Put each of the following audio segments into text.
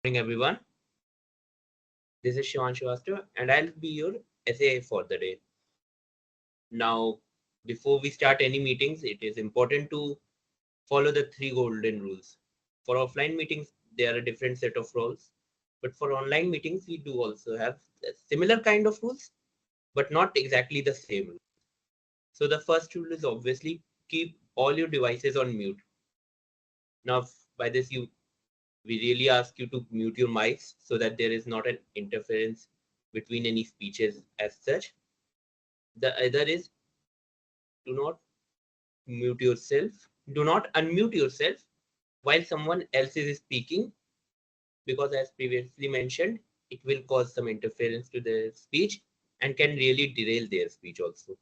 Morning, everyone. This is Shivansh and I'll be your SA for the day. Now, before we start any meetings, it is important to follow the three golden rules. For offline meetings, there are a different set of rules, but for online meetings, we do also have a similar kind of rules, but not exactly the same. So the first rule is obviously keep all your devices on mute. Now, by this, we really ask you to mute your mics so that there is not an interference between any speeches as such. The other is do not mute yourself, do not unmute yourself while someone else is speaking, because as previously mentioned, it will cause some interference to their speech and can really derail their speech also.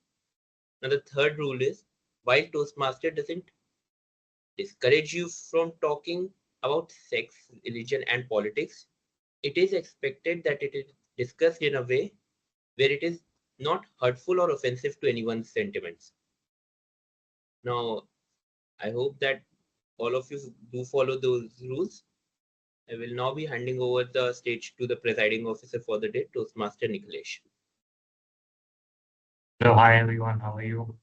Now, the third rule is while Toastmaster doesn't discourage you from talking about sex, religion, and politics, it is expected that it is discussed in a way where it is not hurtful or offensive to anyone's sentiments. Now, I hope that all of you do follow those rules. I will now be handing over the stage to the presiding officer for the day, Toastmaster Nikhilesh. Hello, hi everyone. How are you?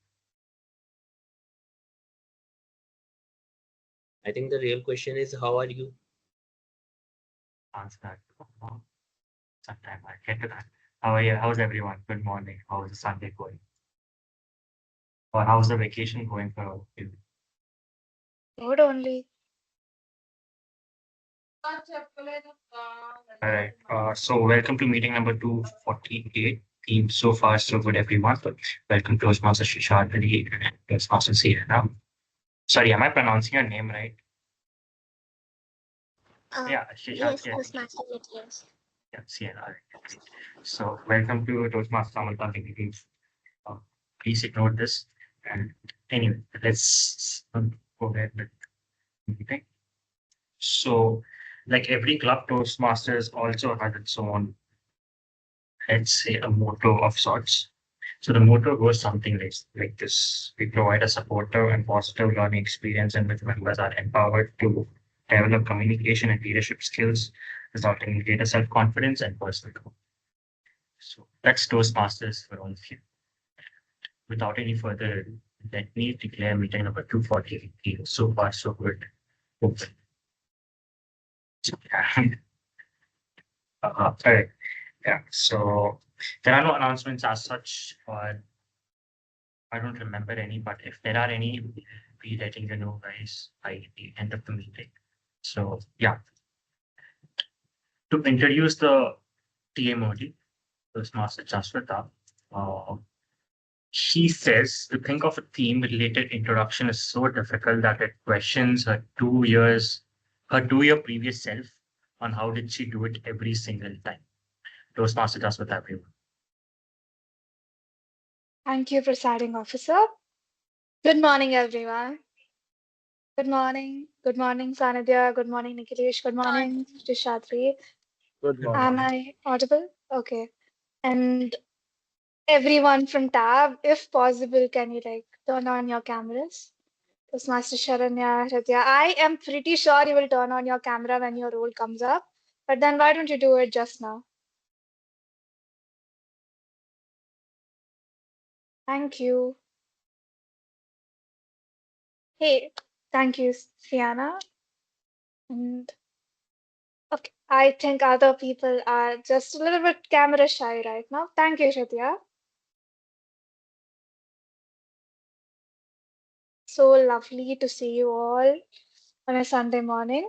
I think the real question is, how are you? Answer that. Sometime I'll get to that. How are you? How's everyone? Good morning. How's the Sunday going? Or how's the vacation going for you? Good only. All right. So welcome to meeting number 248. Team so far so good, everyone. Welcome to Toastmaster Shesadri and Toastmaster Seina. Sorry, am I pronouncing your name right? Yeah, Yes, Sheshadri. Toastmaster Nikhilesh. Yeah, Seina. All right. So welcome to Toastmaster Samalta team. Please ignore this. And anyway, let's go ahead with the meeting. So, like every club, Toastmasters also has its own, let's say, a motto of sorts. So the motto goes something like this: we provide a supportive and positive learning experience in which members are empowered to develop communication and leadership skills, resulting in greater self-confidence and personal growth. So that's Toastmasters for all of you. Without any further ado, let me declare meeting number 248. So far, so good. Open. All right. Yeah. So there are no announcements as such, or I don't remember any, but if there are any, we'll be letting you know, guys, by the end of the meeting. So yeah. To introduce the TMoD, this Master Jasvitha, she says to think of a theme related introduction is so difficult that it questions her 2 years, her 2 year previous self on how did she do it every single time. Toastmaster Jasvitha, everyone. Thank you, Presiding Officer. Good morning, everyone. Good morning. Good morning, Sanidhya. Good morning, Nikhilesh. Good morning, Sheshadri. Good Am morning. I audible? Okay. And everyone from Tab, if possible, can you turn on your cameras? Master Sharanya, Hridya. I am pretty sure you will turn on your camera when your role comes up. But then why don't you do it just now? Thank you. Hey, thank you, Sienna. And okay, I think other people are just a little bit camera shy right now. Thank you, Shreya. So lovely to see you all on a Sunday morning.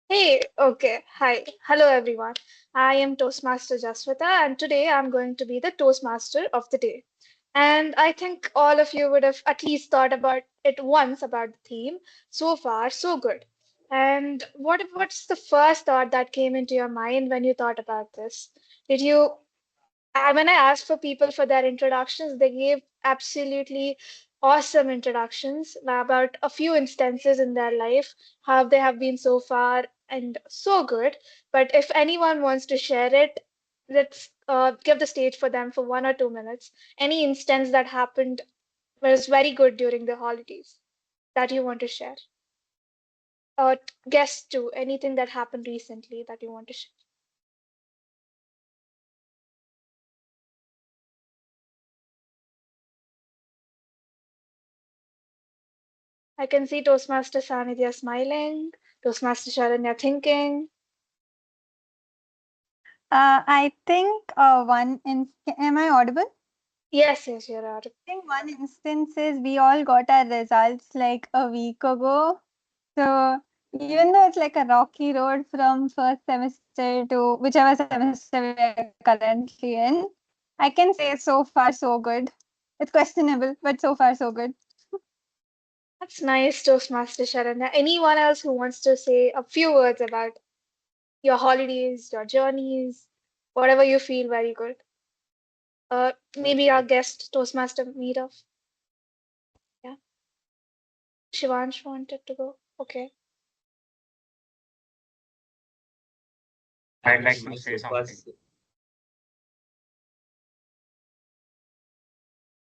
Hey, okay, hi, hello everyone. I am Toastmaster Jasvitha, and today I'm going to be the Toastmaster of the day. And I think all of you would have at least thought about it once about the theme. So far, so good. And what's the first thought that came into your mind when you thought about this? Did you when I asked for people for their introductions, they gave absolutely awesome introductions about a few instances in their life, how they have been so far and so good. But if anyone wants to share it, let's give the stage for them for 1 or 2 minutes. Any instance that happened was very good during the holidays that you want to share. guest to anything that happened recently that you want to share. I can see Toastmaster Sanidhya smiling, Toastmaster Sharanya thinking. I think am I audible? Yes, yes, you're out. I think one instance is we all got our results like a week ago. So even though it's like a rocky road from first semester to whichever semester we are currently in, I can say so far so good. It's questionable, but so far so good. That's nice, Toastmaster Sharanya. Anyone else who wants to say a few words about your holidays, your journeys, whatever you feel very good? Maybe our guest, Toastmaster Meetup. Yeah, Shivansh wanted to go. Okay. I'd I like think to my say so far something.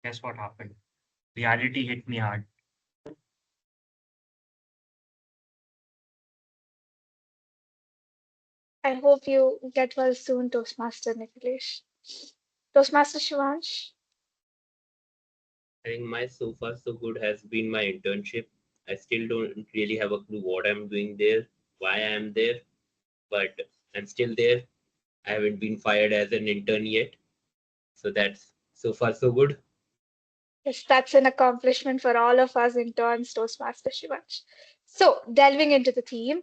Guess what happened? Reality hit me hard. I hope you get well soon, Toastmaster Nikhilesh. Toastmaster Shivansh. I think my so far so good has been my internship. I still don't really have a clue what I'm doing there, why I'm there, but I'm still there. I haven't been fired as an intern yet. So that's so far so good. Yes, that's an accomplishment for all of us interns, Toastmaster Shivansh. So, delving into the theme,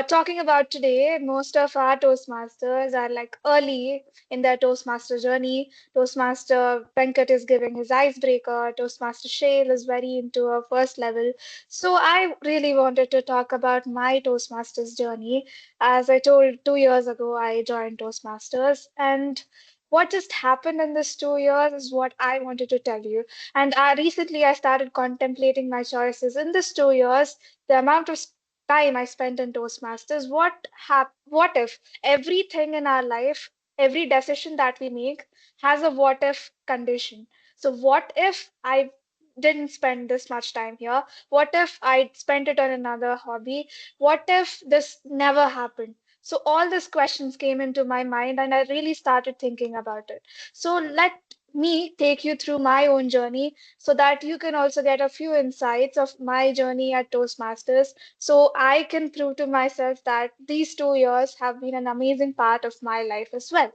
talking about today, most of our Toastmasters are like early in their Toastmaster journey. Toastmaster Venkat is giving his icebreaker, Toastmaster Sheil is very into a first level. So, I really wanted to talk about my Toastmasters journey. As I told 2 years ago, I joined Toastmasters, and what just happened in this 2 years is what I wanted to tell you. And recently, I started contemplating my choices. In this 2 years, the amount of time I spent in Toastmasters, what if everything in our life, every decision that we make has a what if condition? So, what if I didn't spend this much time here? What if I spent it on another hobby? What if this never happened? So, all these questions came into my mind, and I really started thinking about it. So, let me take you through my own journey so that you can also get a few insights of my journey at Toastmasters. So I can prove to myself that these 2 years have been an amazing part of my life as well.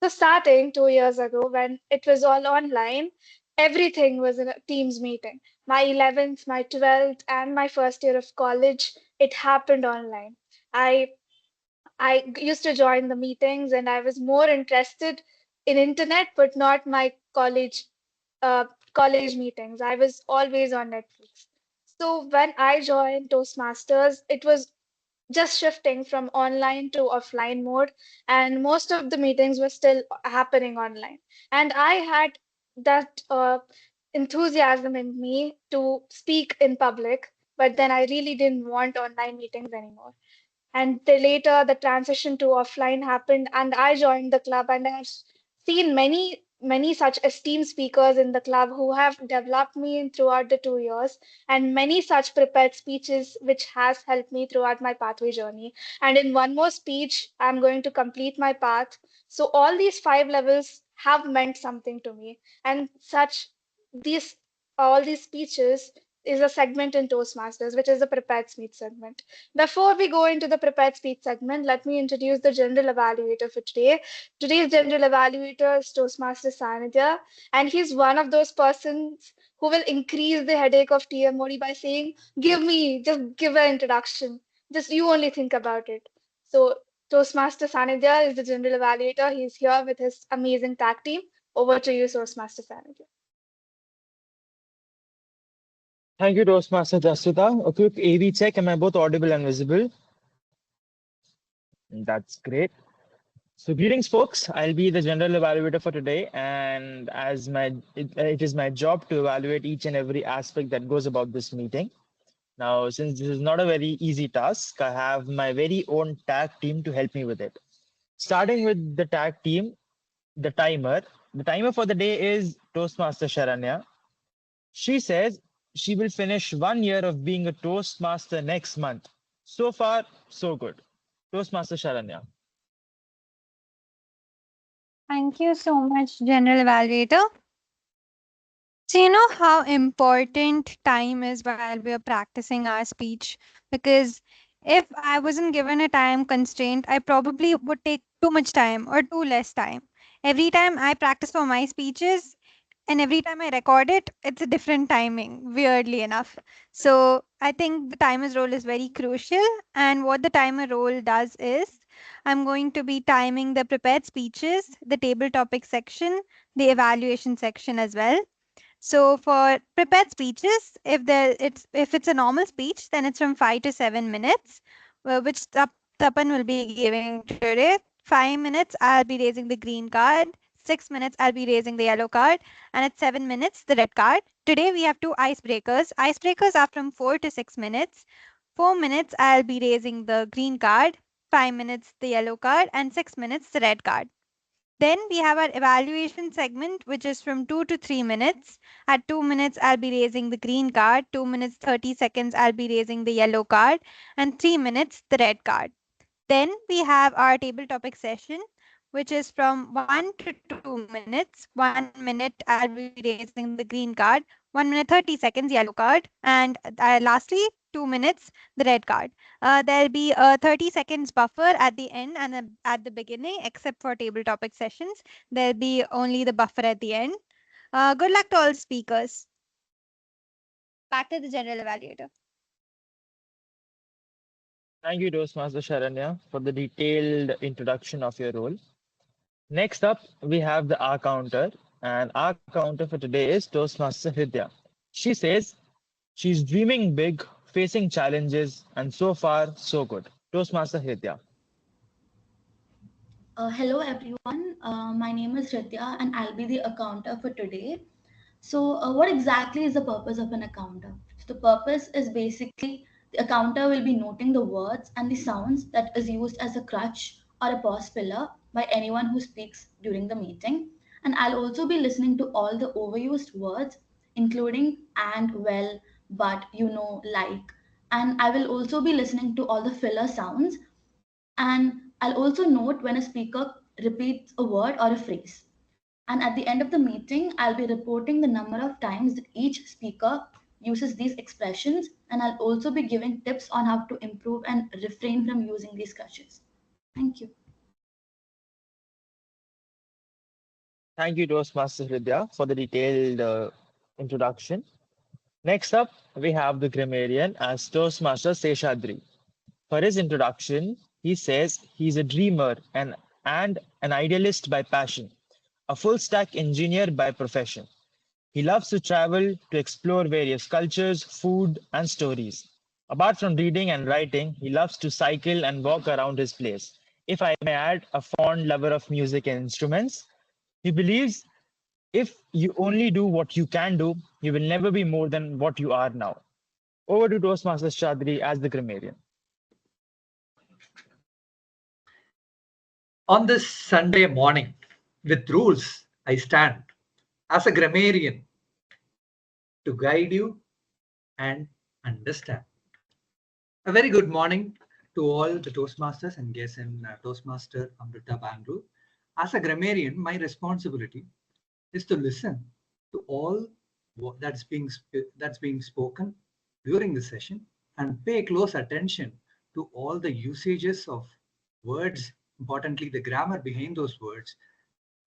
So, starting 2 years ago, when it was all online, everything was in a Teams meeting. My 11th, my 12th, and my first year of college, it happened online. I I used to join the meetings and I was more interested in internet, but not my college meetings. I was always on Netflix. So when I joined Toastmasters, it was just shifting from online to offline mode, and most of the meetings were still happening online. And I had that enthusiasm in me to speak in public, but then I really didn't want online meetings anymore. And later, the transition to offline happened, and I joined the club. And I've seen many such esteemed speakers in the club who have developed me throughout the 2 years, and many such prepared speeches which has helped me throughout my pathway journey. And in one more speech, I'm going to complete my path. So all these 5 levels have meant something to me, and such these all these speeches is a segment in Toastmasters, which is the prepared speech segment. Before we go into the prepared speech segment, let me introduce the general evaluator for today. Today's general evaluator is Toastmaster Sanidhya, and he's one of those persons who will increase the headache of TMoD by saying, just give an introduction. Just you only think about it. So, Toastmaster Sanidhya is the general evaluator. He's here with his amazing tag team. Over to you, Toastmaster Sanidhya. Thank you, Toastmaster Jasvitha. A quick AV check. Am I both audible and visible? That's great. So, greetings, folks. I'll be the general evaluator for today, and it is my job to evaluate each and every aspect that goes about this meeting. Now, since this is not a very easy task, I have my very own tag team to help me with it. Starting with the tag team, the timer. The timer for the day is Toastmaster Sharanya. She says She will finish 1 year of being a Toastmaster next month. So far, so good. Toastmaster Sharanya. Thank you so much, General Evaluator. So, you know how important time is while we are practicing our speech? Because if I wasn't given a time constraint, I probably would take too much time or too less time. Every time I practice for my speeches and every time I record it, it's a different timing, weirdly enough. So, I think the timer's role is very crucial. And what the timer role does is I'm going to be timing the prepared speeches, the table topic section, the evaluation section as well. So for prepared speeches, if it's a normal speech, then it's from 5 to 7 minutes, which Tapan will be giving today. 5 minutes, I'll be raising the green card. 6 minutes, I'll be raising the yellow card, and at 7 minutes, the red card. Today we have two icebreakers. Icebreakers are from 4 to 6 minutes. 4 minutes, I'll be raising the green card. 5 minutes, the yellow card, and 6 minutes, the red card. Then we have our evaluation segment, which is from 2 to 3 minutes. At 2 minutes, I'll be raising the green card. 2 minutes, 30 seconds, I'll be raising the yellow card. And 3 minutes, the red card. Then we have our table topic session, which is from 1 to 2 minutes. 1 minute, I'll be raising the green card. 1 minute, 30 seconds, yellow card. And lastly, 2 minutes, the red card. There'll be a 30 seconds buffer at the end and at the beginning, except for table topic sessions. There'll be only the buffer at the end. Good luck to all speakers. Back to the general evaluator. Thank you, Toastmaster Sharanya, for the detailed introduction of your role. Next up, we have the R counter, and R counter for today is Toastmaster Hridya. She says she's dreaming big, facing challenges, and so far, so good. Toastmaster Hridya. Hello everyone, my name is Hridya and I'll be the accounter for today. So, what exactly is the purpose of an accounter? So, the purpose is basically the accounter will be noting the words and the sounds that is used as a crutch or a pause filler by anyone who speaks during the meeting. And I'll also be listening to all the overused words, including and, well, but, you know, like. And I will also be listening to all the filler sounds, and I'll also note when a speaker repeats a word or a phrase. And at the end of the meeting, I'll be reporting the number of times that each speaker uses these expressions, and I'll also be giving tips on how to improve and refrain from using these crutches. Thank you. Thank you, Toastmaster Hridya, for the detailed introduction. Next up, we have the Grammarian as Toastmaster Seshadri. For his introduction, he says he's a dreamer and an idealist by passion, a full stack engineer by profession. He loves to travel to explore various cultures, food, and stories. Apart from reading and writing, he loves to cycle and walk around his place. If I may add, a fond lover of music and instruments, he believes if you only do what you can do, you will never be more than what you are now. Over to Toastmaster Shadri as the grammarian. On this Sunday morning, with rules, I stand as a grammarian to guide you and understand. A very good morning to all the Toastmasters and guests in Toastmaster Amrita Bangalore. As a grammarian, my responsibility is to listen to all that's being spoken during the session and pay close attention to all the usages of words, importantly the grammar behind those words.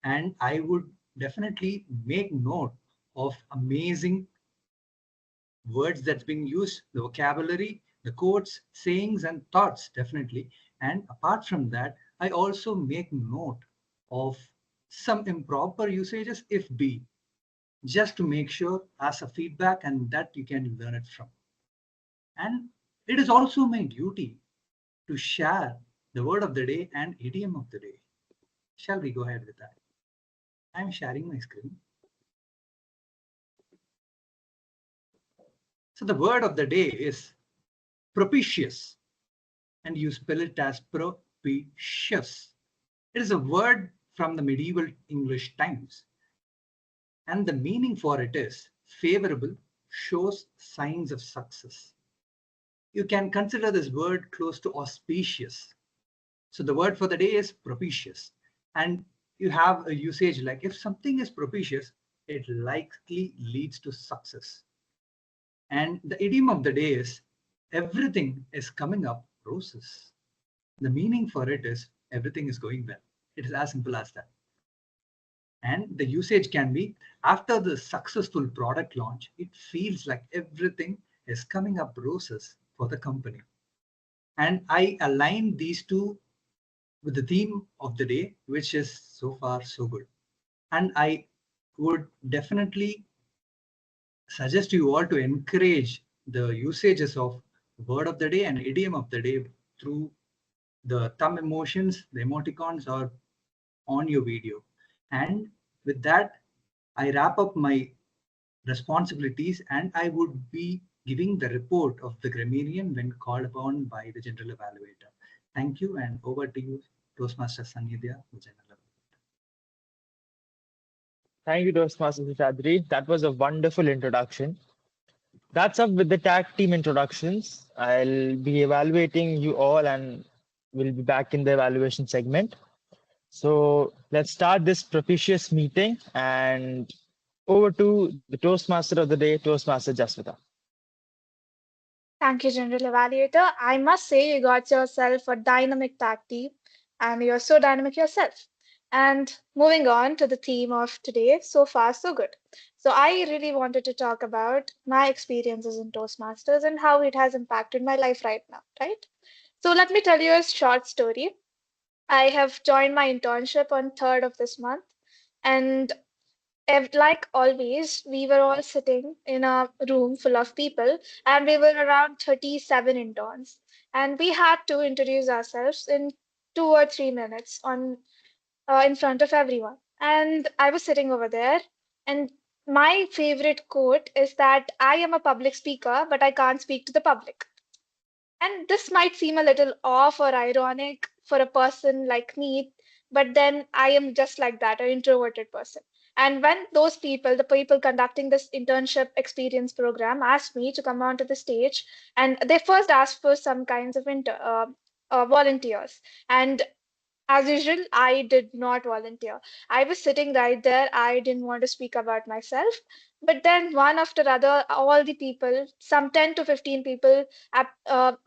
And I would definitely make note of amazing words that's being used, the vocabulary, the quotes, sayings, and thoughts, definitely. And apart from that, I also make note of some improper usages if be, just to make sure as a feedback and that you can learn it from. And it is also my duty to share the word of the day and idiom of the day. Shall we go ahead with that? I'm sharing my screen. So the word of the day is propitious, and you spell it as propitious. It is a word from the medieval English times, and the meaning for it is favorable, shows signs of success. You can consider this word close to auspicious. So the word for the day is propitious. And you have a usage like if something is propitious, it likely leads to success. And the idiom of the day is everything is coming up roses. The meaning for it is everything is going well. It is as simple as that. And the usage can be after the successful product launch, it feels like everything is coming up roses for the company. And I align these two with the theme of the day, which is so far so good. And I would definitely suggest you all to encourage the usages of word of the day and idiom of the day through the thumb emotions, the emoticons, or on your video. And with that, I wrap up my responsibilities and I would be giving the report of the grammarian when called upon by the general evaluator. Thank you, and over to you, Toastmaster Sanidhya, the general evaluator. Thank you, Toastmaster Seshadri. That was a wonderful introduction. That's up with the tag team introductions. I'll be evaluating you all and we'll be back in the evaluation segment. So let's start this propitious meeting and over to the Toastmaster of the day, Toastmaster Jasvitha. Thank you, General Evaluator. I must say, you got yourself a dynamic tag team, and you're so dynamic yourself. And moving on to the theme of today, so far, so good. So, I really wanted to talk about my experiences in Toastmasters and how it has impacted my life right now, right? So, let me tell you a short story. I have joined my internship on 3rd of this month, and like always, we were all sitting in a room full of people, and we were around 37 interns. And we had to introduce ourselves in 2 or 3 minutes in front of everyone. And I was sitting over there, and my favorite quote is that I am a public speaker, but I can't speak to the public. And this might seem a little off or ironic for a person like me, but then I am just like that, an introverted person. And when those people, the people conducting this internship experience program, asked me to come onto the stage, and they first asked for some kinds of volunteers. And as usual, I did not volunteer. I was sitting right there. I didn't want to speak about myself. But then, one after other, all the people, some 10 to 15 people,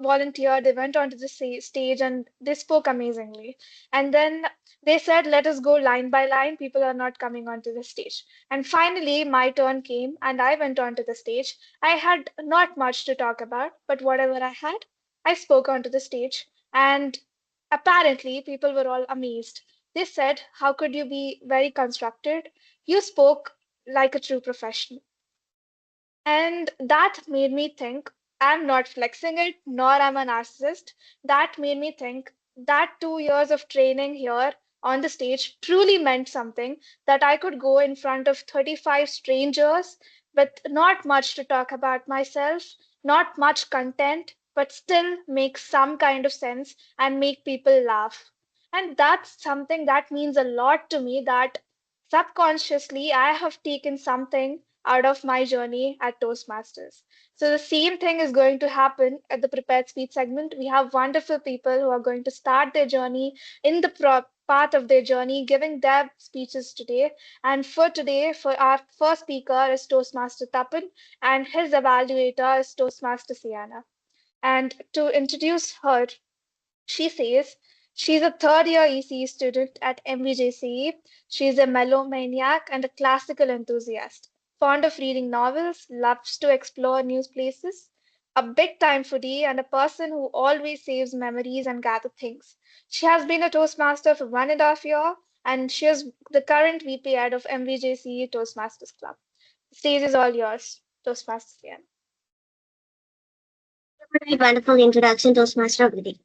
volunteered. They went onto the stage and they spoke amazingly. And then they said, let us go line by line. People are not coming onto the stage. And finally, my turn came and I went onto the stage. I had not much to talk about, but whatever I had, I spoke onto the stage. And apparently, people were all amazed. They said, how could you be very constructed? You spoke like a true professional. And that made me think I'm not flexing it, nor I'm a narcissist. That made me think that 2 years of training here on the stage truly meant something, that I could go in front of 35 strangers with not much to talk about myself, not much content, but still make some kind of sense and make people laugh. And that's something that means a lot to me, that subconsciously I have taken something out of my journey at Toastmasters. So the same thing is going to happen at the prepared speech segment. We have wonderful people who are going to start their journey in the path of their journey, giving their speeches today. And for today, for our first speaker is Toastmaster Tapan, and his evaluator is Toastmaster Seina. And to introduce her, she says she's a third year ECE student at MVJCE. She's a melomaniac and a classical enthusiast, fond of reading novels, loves to explore new places, a big time foodie, and a person who always saves memories and gather things. She has been a Toastmaster for 1.5 years, and she is the current VP head of MVJCE Toastmasters Club. The stage is all yours, Toastmasters. Very wonderful introduction, Toastmaster of the day.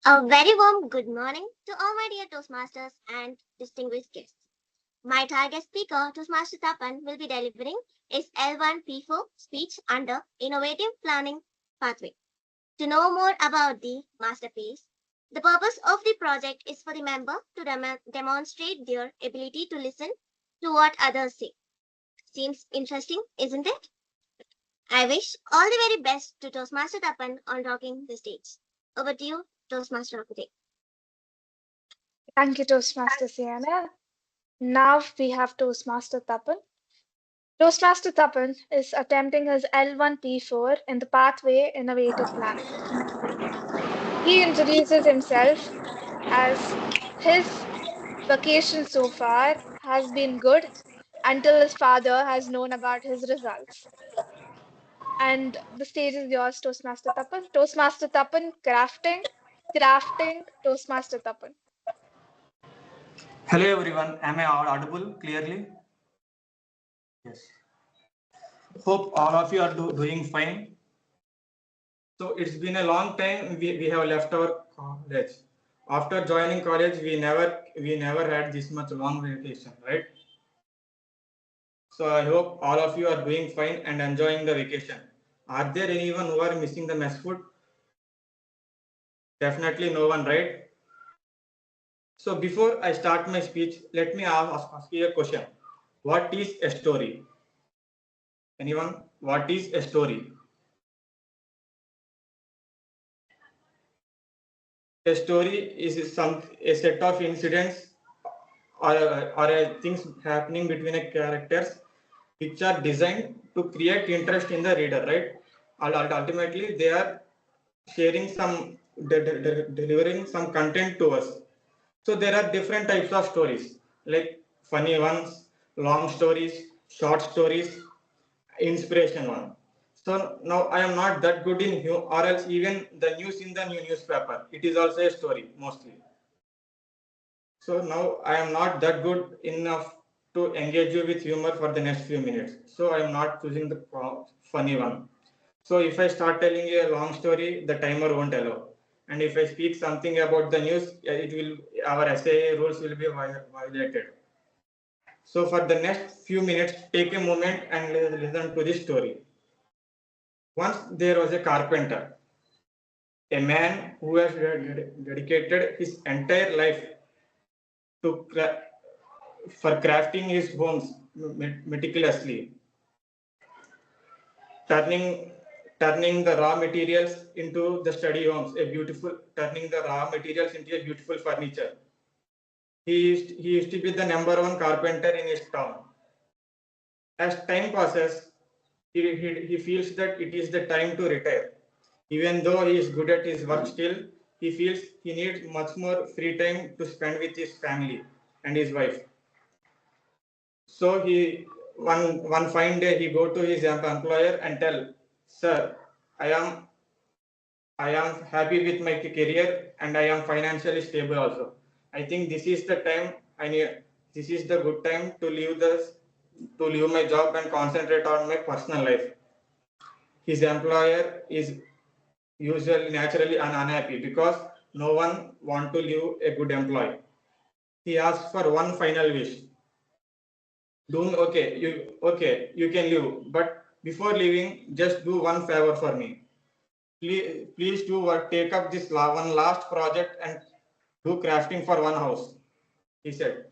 A very warm good morning to all my dear Toastmasters and distinguished guests. My target speaker, Toastmaster Tapan, will be delivering his L1P4 speech under Innovative Planning Pathway. To know more about the masterpiece, the purpose of the project is for the member to demonstrate their ability to listen to what others say. Seems interesting, isn't it? I wish all the very best to Toastmaster Tapan on rocking the stage. Over to you, Toastmaster of the day. Thank you, Toastmaster Seina. Now we have Toastmaster Tapan. Toastmaster Tapan is attempting his L1P4 in the Pathway Innovator Plan. He introduces himself as his vacation so far has been good until his father has known about his results. And the stage is yours, Toastmaster Tapan. Toastmaster Tapan, crafting, Toastmaster Tapan. Hello everyone, am I audible clearly? Yes. Hope all of you are doing fine. So it's been a long time we have left our college. After joining college, we never had this much long vacation, right? So I hope all of you are doing fine and enjoying the vacation. Are there anyone who are missing the mess food? Definitely no one, right? So before I start my speech, let me ask you a question. What is a story? Anyone? What is a story? A story is a set of incidents or things happening between a characters which are designed to create interest in the reader, right? Ultimately, they are sharing some delivering some content to us. So there are different types of stories, like funny ones, long stories, short stories, inspiration one. So now I am not that good in or else even the news in the new newspaper. It is also a story mostly. So now I am not that good enough to engage you with humor for the next few minutes. So I am not choosing the funny one. So if I start telling you a long story, the timer won't allow. And if I speak something about the news, it will our essay rules will be violated. So for the next few minutes, take a moment and listen to this story. Once there was a carpenter, a man who has dedicated his entire life to for crafting his homes meticulously, turning turning the raw materials into the study homes, turning the raw materials into a beautiful furniture. He used to be the number one carpenter in his town. As time passes, he feels that it is the time to retire. Even though he is good at his work still, he feels he needs much more free time to spend with his family and his wife. So he one fine day he go to his employer and tell, "Sir, I am happy with my career and I am financially stable also. I think this is the time I need. This is the good time to leave my job and concentrate on my personal life." His employer is usually naturally unhappy because no one want to leave a good employee. He asks for one final wish. You can leave, but before leaving, just do one favor for me. Please do take up this one last project and do crafting for one house, he said.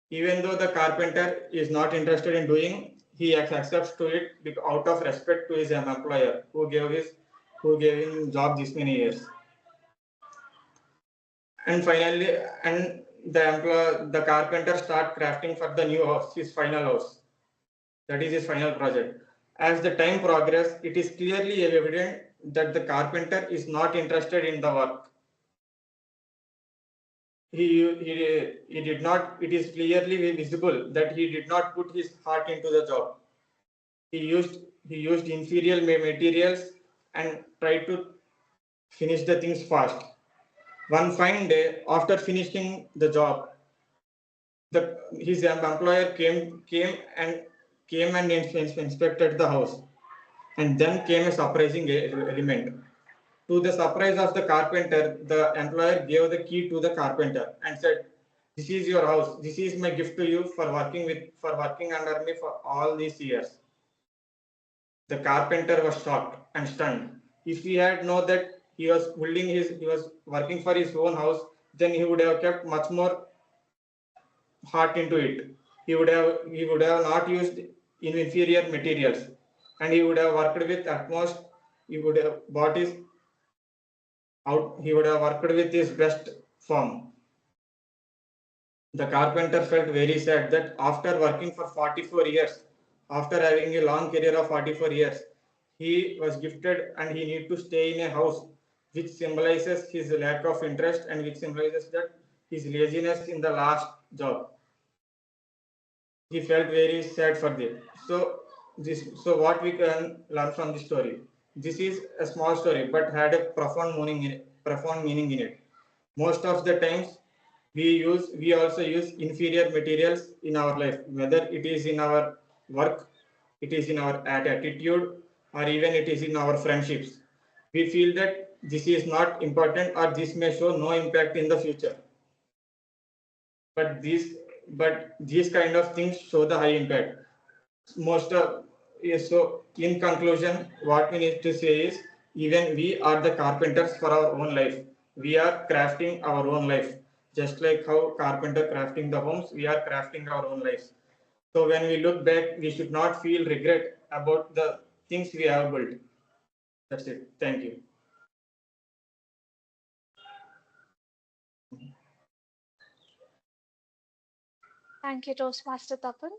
Even though the carpenter is not interested in doing, he accepts to it out of respect to his employer who gave him job this many years. And finally, and the carpenter start crafting for the new house, his final house. That is his final project. As the time progresses, it is clearly evident that the carpenter is not interested in the work. He did not, it is clearly visible that he did not put his heart into the job. He used inferior materials and tried to finish the things fast. One fine day, after finishing the job, his employer came and inspected the house, and then came a surprising element. To the surprise of the carpenter, the employer gave the key to the carpenter and said, "This is your house. This is my gift to you for working under me for all these years." The carpenter was shocked and stunned. If he had known that he was working for his own house, then he would have kept much more heart into it. He would have not used inferior materials. and he would have worked with utmost. He would have bought his out. He would have worked with his best form. The carpenter felt very sad that after working for 44 years, after having a long career of 44 years, he was gifted and he need to stay in a house which symbolizes his lack of interest and which symbolizes that his laziness in the last job. He felt very sad for them. So what we can learn from this story? This is a small story but had a profound meaning in it. Most of the times we also use inferior materials in our life, whether it is in our work, it is in our attitude, or even it is in our friendships. We feel that this is not important or this may show no impact in the future. But these kind of things show the high impact. Most of So in conclusion, what we need to say is even we are the carpenters for our own life. We are crafting our own life. Just like how carpenter crafting the homes, we are crafting our own lives. So when we look back, we should not feel regret about the things we have built. That's it. Thank you. Thank you, Toastmaster Tapan.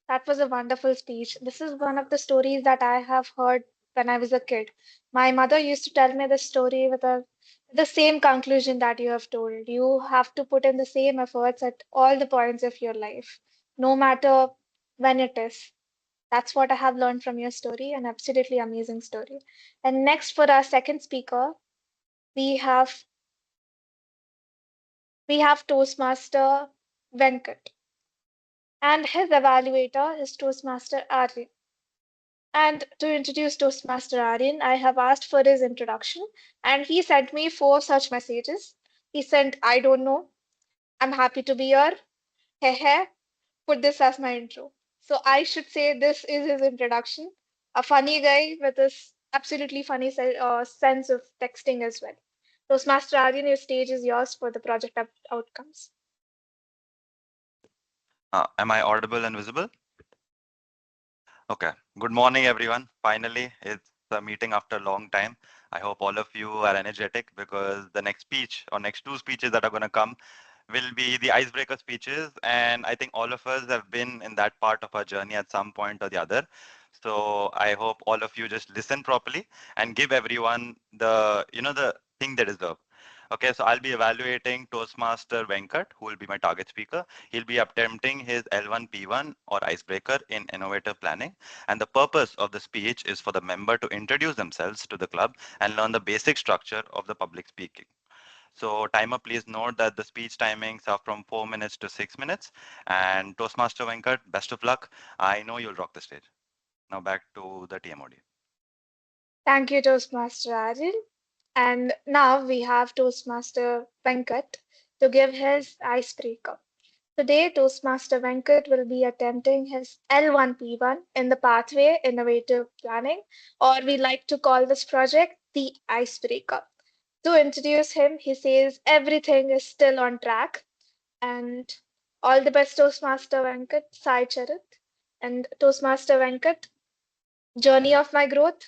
That was a wonderful speech. This is one of the stories that I have heard when I was a kid. My mother used to tell me this story with the same conclusion that you have told. You have to put in the same efforts at all the points of your life, no matter when it is. That's what I have learned from your story, an absolutely amazing story. And next, for our second speaker, we have Toastmaster Venkat, and his evaluator is Toastmaster Aryan. And to introduce Toastmaster Aryan, I have asked for his introduction, and he sent me 4 such messages. He sent, I don't know, I'm happy to be here, heh, put this as my intro. So I should say this is his introduction. A funny guy with this absolutely funny sense of texting as well. Toastmaster Aryan, your stage is yours for the project outcomes. Am I audible and visible? Okay. Good morning, everyone. Finally, it's a meeting after a long time. I hope all of you are energetic because the next speech or next 2 speeches that are going to come will be the icebreaker speeches. And I think all of us have been in that part of our journey at some point or the other. So I hope all of you just listen properly and give everyone the thing they deserve. Okay, so I'll be evaluating Toastmaster Venkat, who will be my target speaker. He'll be attempting his L1P1 or icebreaker in innovative planning. And the purpose of the speech is for the member to introduce themselves to the club and learn the basic structure of the public speaking. So timer, please note that the speech timings are from 4 minutes to 6 minutes. And Toastmaster Venkat, best of luck. I know you'll rock the stage. Now back to the TMoD. Thank you, Toastmaster Aryan. And now we have Toastmaster Venkat to give his icebreaker. Today, Toastmaster Venkat will be attempting his L1P1 in the pathway innovative planning, or we like to call this project the icebreaker. To introduce him, he says everything is still on track. And all the best, Toastmaster Venkat, Sai Charit. And Toastmaster Venkat, journey of my growth,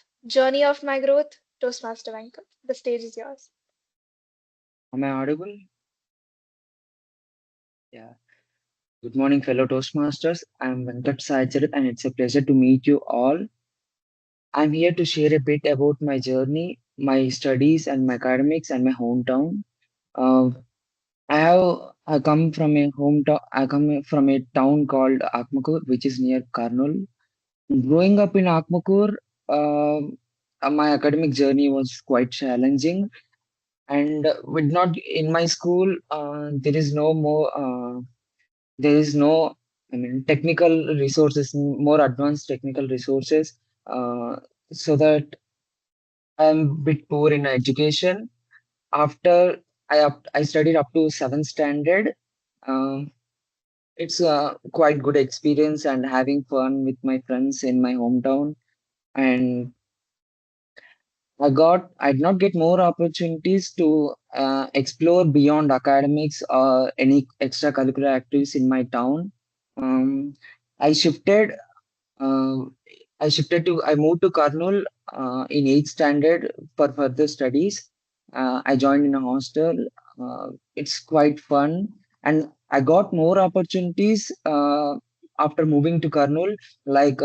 Toastmaster Venkat. The stage is yours. Am I audible? Yeah. Good morning, fellow Toastmasters. I'm Venkat Sacharit, and it's a pleasure to meet you all. I'm here to share a bit about my journey, my studies, and my academics, and my hometown. Uh, I come from a hometown. I come from a town called Akmakur, which is near Karnool. Growing up in Akmakur, my academic journey was quite challenging, and with not in my school, there is no, I mean, technical resources, more advanced technical resources, so that I'm a bit poor in education. After I studied up to 7th standard. Um, it's a quite good experience and having fun with my friends in my hometown. And I did not get more opportunities to explore beyond academics or any extracurricular activities in my town. I shifted uh, I moved to Kurnool in 8th standard for further studies. I joined in a hostel. It's quite fun, and I got more opportunities after moving to Kurnool, like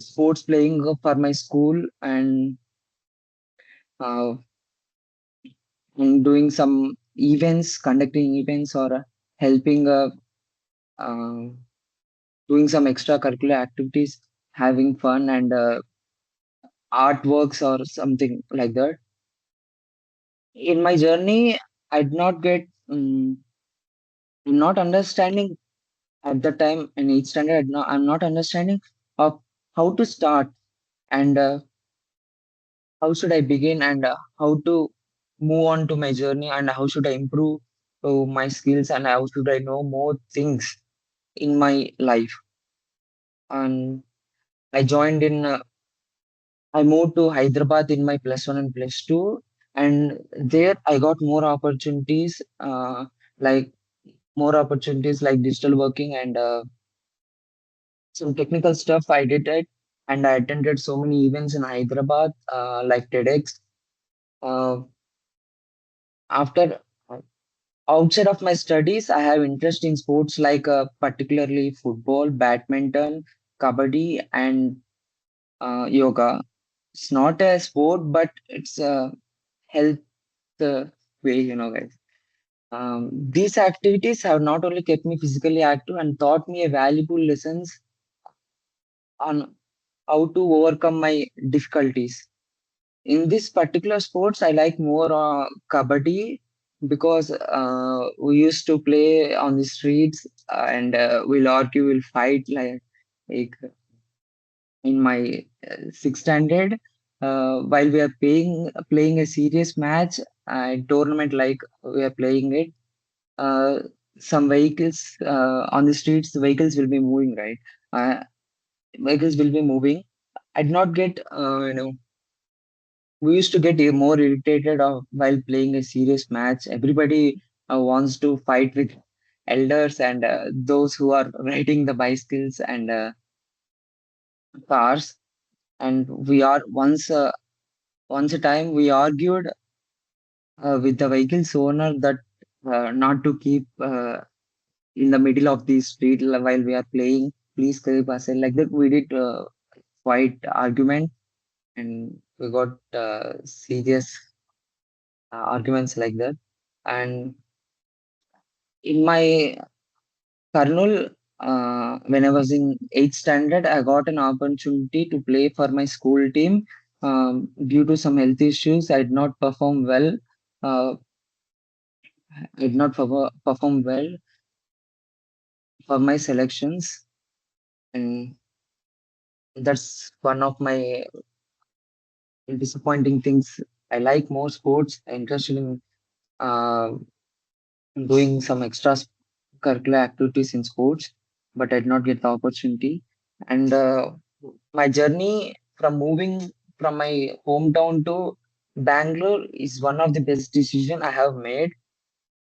sports playing for my school uh, and doing some events, conducting events, or helping uh, doing some extracurricular activities, having fun and artworks or something like that. In my journey, I did not get not understanding at the time in each standard. I'm not understanding of how to start and how should I begin and how to move on to my journey and how should I improve my skills and how should I know more things in my life. And I joined in. I moved to Hyderabad in my plus one and plus two, and there I got more opportunities, like digital working and some technical stuff. I did it, and I attended so many events in Hyderabad, like TEDx. Uh, after outside of my studies, I have interest in sports like particularly football, badminton, kabaddi, and yoga. It's not a sport, but it's a health way, guys. These activities have not only kept me physically active and taught me a valuable lessons on how to overcome my difficulties. In this particular sports, I like more kabaddi because we used to play on the streets and we'll argue, we'll fight like in my sixth standard while we are playing a serious match tournament like we are playing it. Uh, some vehicles on the streets, the vehicles will be moving, right? Vehicles will be moving. I did not get, we used to get more irritated while playing a serious match. Everybody wants to fight with elders and those who are riding the bicycles and cars. And we are once a time we argued with the vehicle's owner that not to keep in the middle of the street while we are playing. Please keep us like that. We did quite argument and we got serious arguments like that. And in my Karnool, when I was in 8th standard, I got an opportunity to play for my school team. Due to some health issues, I did not perform well. Uh, I did not perform well for my selections, and that's one of my disappointing things. I like more sports. I'm interested in uh, doing some extra curricular activities in sports, but I did not get the opportunity. And my journey from moving from my hometown to Bangalore is one of the best decision I have made.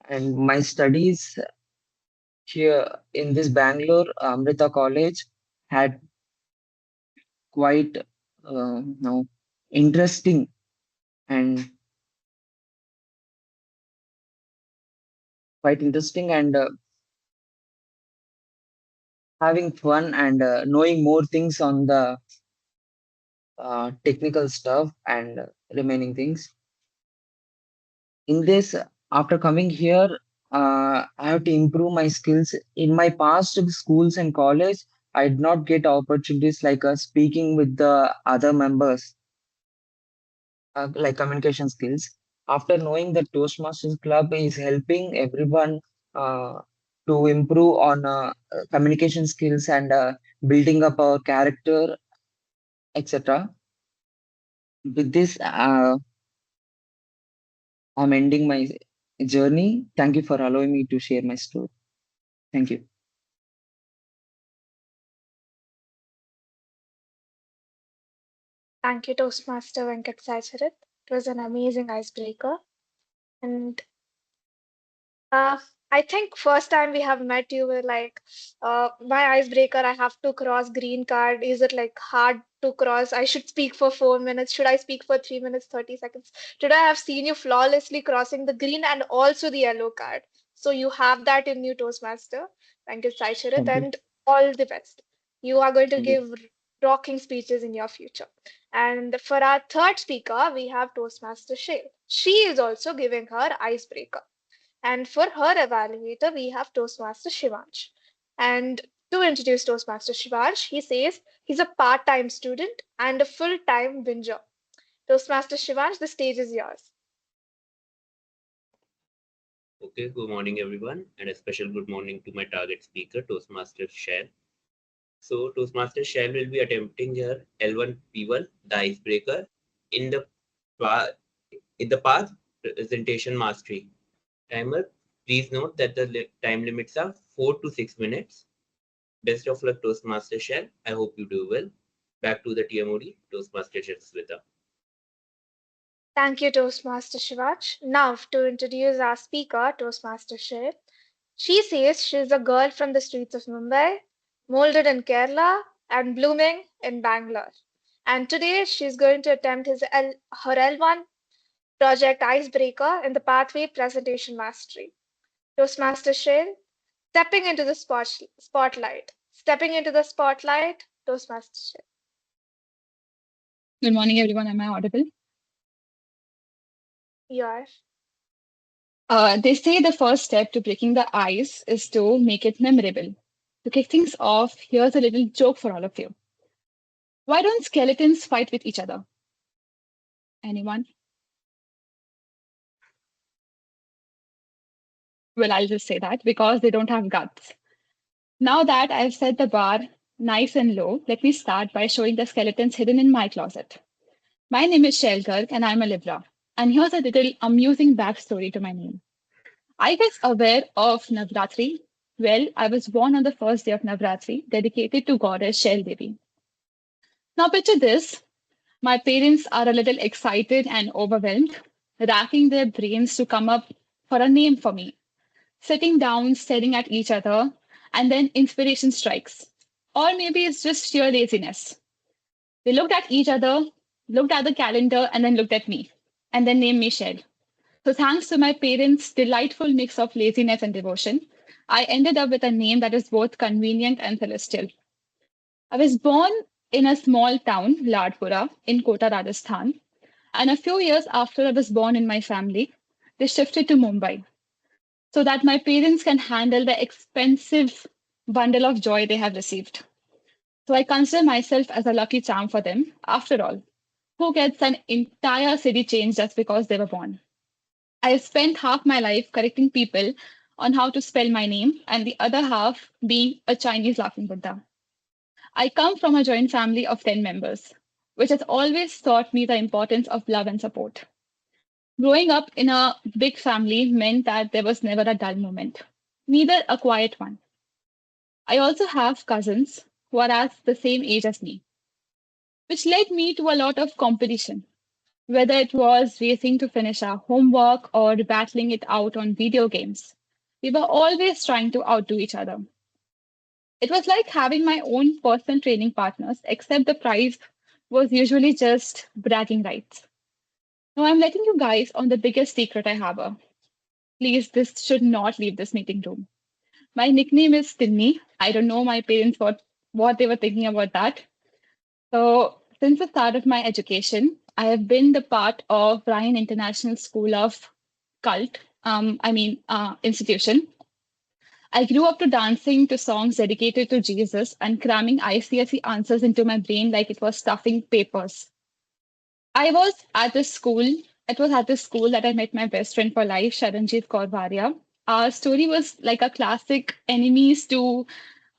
And my studies here in this Bangalore Amrita College had quite interesting and having fun and knowing more things on the technical stuff and remaining things. In this, after coming here, I have to improve my skills. In my past schools and college, I did not get opportunities like speaking with the other members, like communication skills. After knowing that Toastmasters Club is helping everyone uh, to improve on communication skills and building up our character, etc. With this, I'm ending my journey. Thank you for allowing me to share my story. Thank you. Thank you, Toastmaster Venkat. It was an amazing icebreaker. And I think first time we have met, you were like, my icebreaker, I have to cross green card. Is it like hard to cross? I should speak for 4 minutes. Should I speak for 3 minutes, 30 seconds? Today I have seen you flawlessly crossing the green and also the yellow card. So you have that in you, Toastmaster. Thank you, Sai Sharat, Thank you. and all the best. You are going to Thank you. give rocking speeches in your future. And for our third speaker, we have Toastmaster Sheil. She is also giving her icebreaker. And for her evaluator, we have Toastmaster Shivansh. And to introduce Toastmaster Shivansh, he says he's a part-time student and a full-time binger. Toastmaster Shivansh, the stage is yours. Okay, good morning, everyone, and a special good morning to my target speaker, Toastmaster Sheil. So, Toastmaster Sheil will be attempting her L1 P1, the icebreaker, in the path presentation mastery. Timer, please note that the time limits are 4 to 6 minutes. Best of luck, Toastmaster Sheil. I hope you do well. Back to the TMoD, Toastmaster Jasvitha. Thank you, Toastmaster Shivansh. Now, to introduce our speaker, Toastmaster Sheil. She says she's a girl from the streets of Mumbai, molded in Kerala, and blooming in Bangalore. And today she's going to attempt her L1 project icebreaker in the pathway presentation mastery. Toastmaster Sheil, stepping into the spotlight. Stepping into the spotlight, Toastmaster Sheil. Good morning, everyone. Am I audible? You are. They say the first step to breaking the ice is to make it memorable. To kick things off, here's a little joke for all of you. Why don't skeletons fight with each other? Anyone? Well, I'll just say that because they don't have guts. Now that I've set the bar nice and low, let me start by showing the skeletons hidden in my closet. My name is Sheil Garg and I'm a Libra. And here's a little amusing backstory to my name. Are you guys aware of Navratri? Well, I was born on the first day of Navratri, dedicated to goddess Sheil Devi. Now picture this. My parents are a little excited and overwhelmed, racking their brains to come up for a name for me. Sitting down, staring at each other, and then inspiration strikes. Or maybe it's just sheer laziness. They looked at each other, looked at the calendar, and then looked at me, and then named me Sheil. So thanks to my parents' delightful mix of laziness and devotion, I ended up with a name that is both convenient and celestial. I was born in a small town, Ladpura, in Kota, Rajasthan. And a few years after I was born in my family, they shifted to Mumbai so that my parents can handle the expensive bundle of joy they have received. So I consider myself as a lucky charm for them. After all, who gets an entire city change just because they were born? I have spent half my life correcting people on how to spell my name, and the other half being a Chinese laughing Buddha. I come from a joint family of 10 members, which has always taught me the importance of love and support. Growing up in a big family meant that there was never a dull moment, neither a quiet one. I also have cousins who are at the same age as me, which led me to a lot of competition, whether it was racing to finish our homework or battling it out on video games. We were always trying to outdo each other. It was like having my own personal training partners, except the prize was usually just bragging rights. Now I'm letting you guys on the biggest secret I have. Please, this should not leave this meeting room. My nickname is Tinny. I don't know my parents what they were thinking about that. So since the start of my education, I have been the part of Ryan International School of Cult, institution. I grew up to dancing to songs dedicated to Jesus and cramming ICSE answers into my brain like it was stuffing papers. I was at this school. It was at this school that I met my best friend for life, Sharanjit Kaur. Our story was like a classic enemies to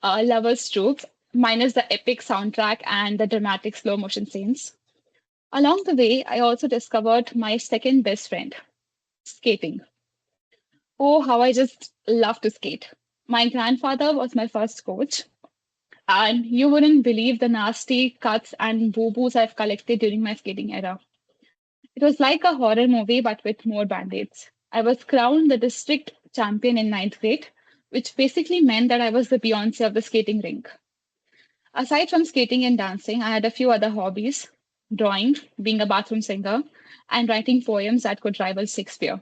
lovers trope, minus the epic soundtrack and the dramatic slow motion scenes. Along the way, I also discovered my second best friend, skating. Oh, how I just love to skate. My grandfather was my first coach, and you wouldn't believe the nasty cuts and boo-boos I've collected during my skating era. It was like a horror movie, but with more band-aids. I was crowned the district champion in ninth grade, which basically meant that I was the Beyonce of the skating rink. Aside from skating and dancing, I had a few other hobbies: drawing, being a bathroom singer, and writing poems that could rival Shakespeare.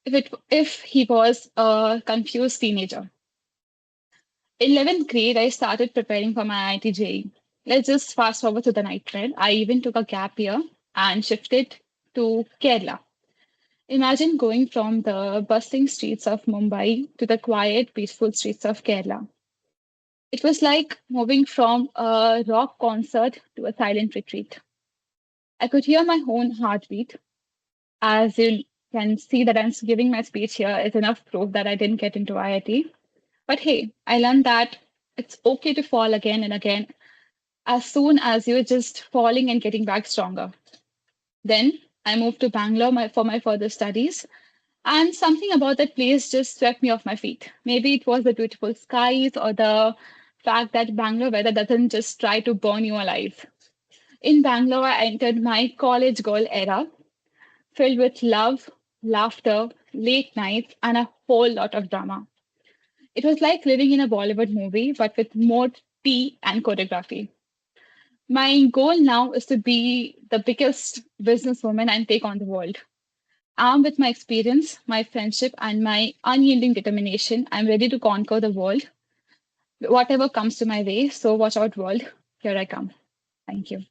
If he was a confused teenager. In 11th grade, I started preparing for my IIT JEE. Let's just fast forward to the nightmare. I even took a gap year and shifted to Kerala. Imagine going from the bustling streets of Mumbai to the quiet, peaceful streets of Kerala. It was like moving from a rock concert to a silent retreat. I could hear my own heartbeat. As you can see that I'm giving my speech here is enough proof that I didn't get into IIT. But hey, I learned that it's okay to fall again and again as soon as you're just falling and getting back stronger. Then I moved to Bangalore for my further studies, and something about that place just swept me off my feet. Maybe it was the beautiful skies or the fact that Bangalore weather doesn't just try to burn you alive. In Bangalore, I entered my college girl era, filled with love, laughter, late nights, and a whole lot of drama. It was like living in a Bollywood movie, but with more tea and choreography. My goal now is to be the biggest businesswoman and take on the world. Armed with my experience, my friendship, and my unyielding determination, I'm ready to conquer the world, whatever comes to my way. So watch out, world. Here I come. Thank you.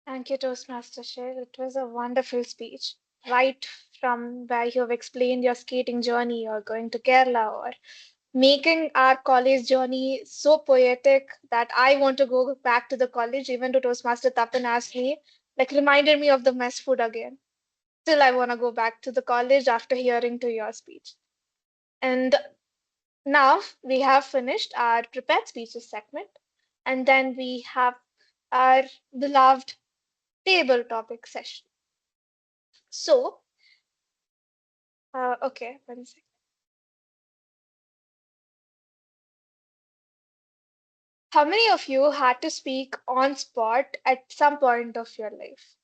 Thank you, Toastmaster Sheil. It was a wonderful speech. Right from where you have explained your skating journey or going to Kerala or making our college journey so poetic that I want to go back to the college, even though Toastmaster Tapan asked me, like reminded me of the mess food again. Still, I want to go back to the college after hearing to your speech. And now we have finished our prepared speeches segment, and then we have our beloved table topic session. So, okay, 1 second. How many of you had to speak on spot at some point of your life?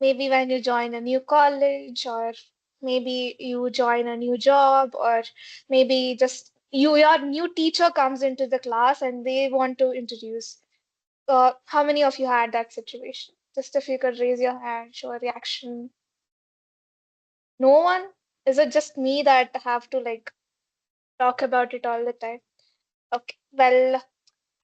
Maybe when you join a new college, or maybe you join a new job, or maybe just your new teacher comes into the class and they want to introduce. How many of you had that situation? Just if you could raise your hand, show a reaction. No one? Is it just me that have to like talk about it all the time? Okay, well,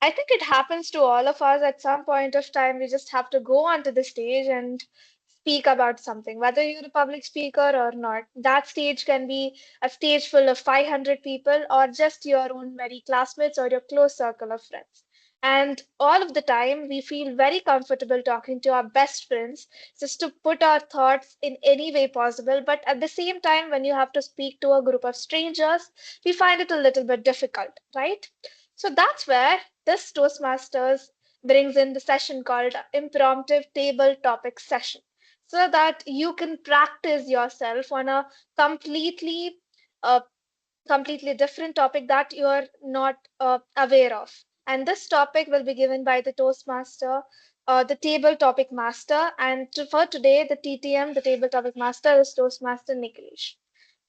I think it happens to all of us at some point of time. We just have to go onto the stage and speak about something, whether you're a public speaker or not. That stage can be a stage full of 500 people or just your own very classmates or your close circle of friends. And all of the time, we feel very comfortable talking to our best friends just to put our thoughts in any way possible. But at the same time, when you have to speak to a group of strangers, we find it a little bit difficult, right? So that's where this Toastmasters brings in the session called impromptu table topic session, so that you can practice yourself on a completely uh, completely different topic that you are not aware of. And this topic will be given by the Toastmaster, the table topic master. And for today, the TTM, the table topic master, is Toastmaster Nikhilesh.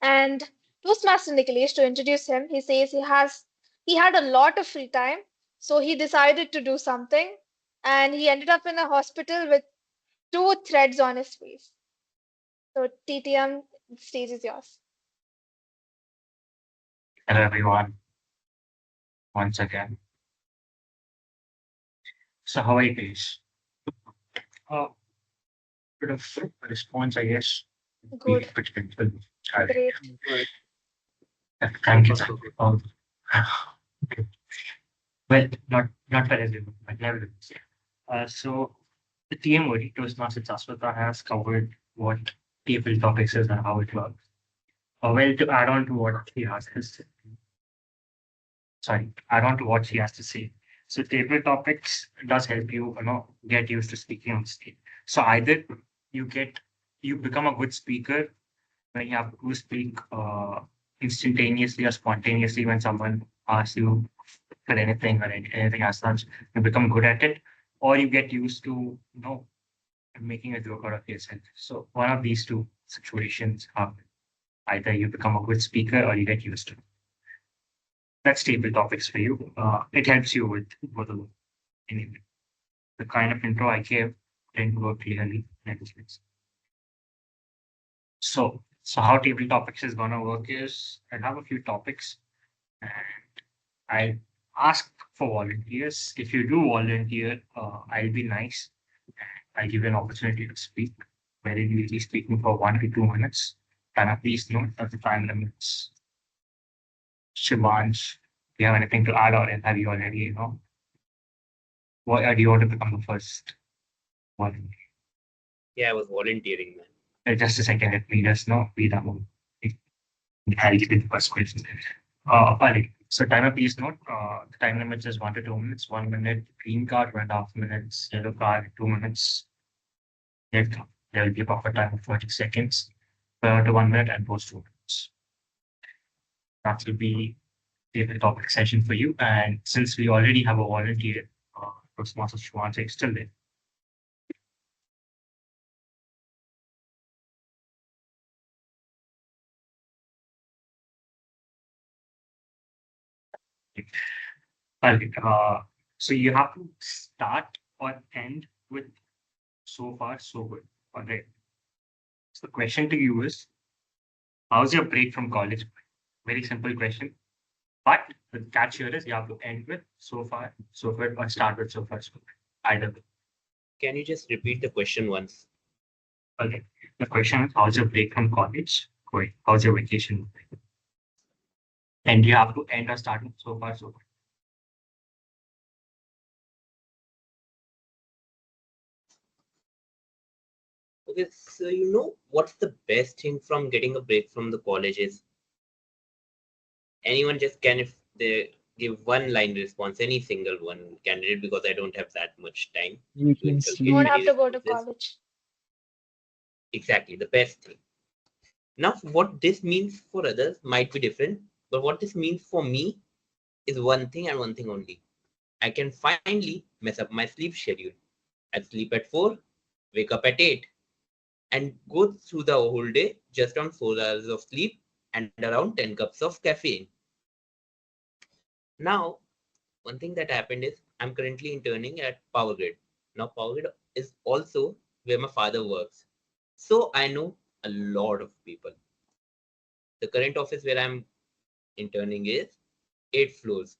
And Toastmaster Nikhilesh, to introduce him, he says he had a lot of free time, so he decided to do something, and he ended up in a hospital with two threads on his face. So TTM, the stage is yours. Hello, everyone. Once again. So, how are you guys? Bit of a response, I guess. Good. Great. Thank you. Well, not for everyone, but nevertheless. So, the TMoD, Toastmaster Jasvitha, has covered what table topics is and how it works. Well, to add on to what he has to say. Sorry, add on to what she has to say. So table topics does help you, get used to speaking on stage. So either you become a good speaker when you have to speak instantaneously or spontaneously when someone asks you for anything or anything as such, you become good at it, or you get used to, making a joke out of yourself. So one of these two situations happen. Either you become a good speaker or you get used to it. That's table topics for you. It helps you with both of them. Anyway, the kind of intro I gave didn't work clearly. So how table topics is gonna work is I'll have a few topics and I ask for volunteers. If you do volunteer, I'll be nice. I'll give you an opportunity to speak, wherein you'll be speaking for 1 to 2 minutes. And please note that the time limits. Shivansh, do you have anything to add or have you already, what do you want to become the first volunteer? Yeah, I was volunteering, man. Just a second, let me just be that one. I'll give you the first question. So timer, please note, the time limit is 1 to 2 minutes. 1 minute, green card, 1.5 minutes, yellow card, 2 minutes. There will be a buffer time of 40 seconds to 1 minute and post 2 minutes. That will be the topic session for you. And since we already have a volunteer, Toastmaster Shivansh is still there. So you have to start or end with so far, so good. All right. So the question to you is, how's your break from college? Very simple question. But the catch here is you have to end with so far, so good, or start with so far, so good. Either way. Can you just repeat the question once? Okay. The question is, how's your break from college going? How's your vacation? And you have to end or start with so far, so good. Okay, so you know what's the best thing from getting a break from the college is? Anyone just can, if they give one line response, any single one candidate, because I don't have that much time. You can You sleep. won't have to go to college. Exactly, the best thing. Now, what this means for others might be different, but what this means for me is one thing and one thing only. I can finally mess up my sleep schedule. I sleep at 4, wake up at 8, and go through the whole day just on 4 hours of sleep and around 10 cups of caffeine. Now, one thing that happened is I'm currently interning at Power Grid. Now, Power Grid is also where my father works. So I know a lot of people. The current office where I'm interning is 8 floors.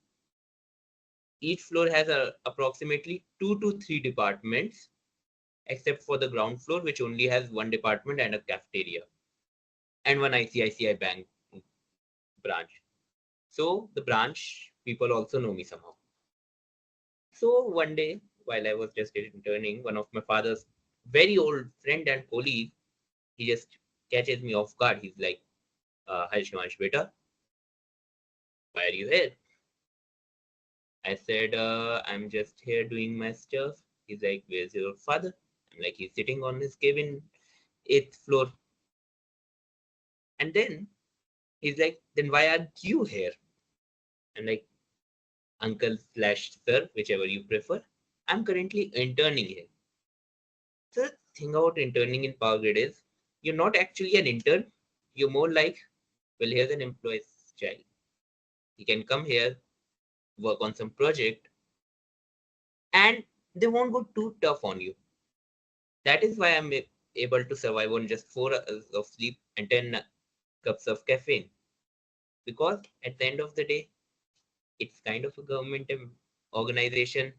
Each floor has approximately 2 to 3 departments, except for the ground floor, which only has 1 department and a cafeteria, and 1 ICICI Bank branch. So the branch people also know me somehow. So one day, while I was just interning, one of my father's very old friend and colleague, he just catches me off guard. He's like, "Hi Shivansh, beta, why are you here?" I said, "I'm just here doing my stuff." He's like, "Where's your father?" I'm like, "He's sitting on his cabin, 8th floor." And then he's like, "Then why aren't you here?" I'm like, "Uncle slash sir, whichever you prefer. I'm currently interning here." So the thing about interning in Power Grid is you're not actually an intern. You're more like, well, here's an employee's child. He can come here, work on some project, and they won't go too tough on you. That is why I'm able to survive on just 4 hours of sleep and 10 cups of caffeine. Because at the end of the day, it's kind of a government organization.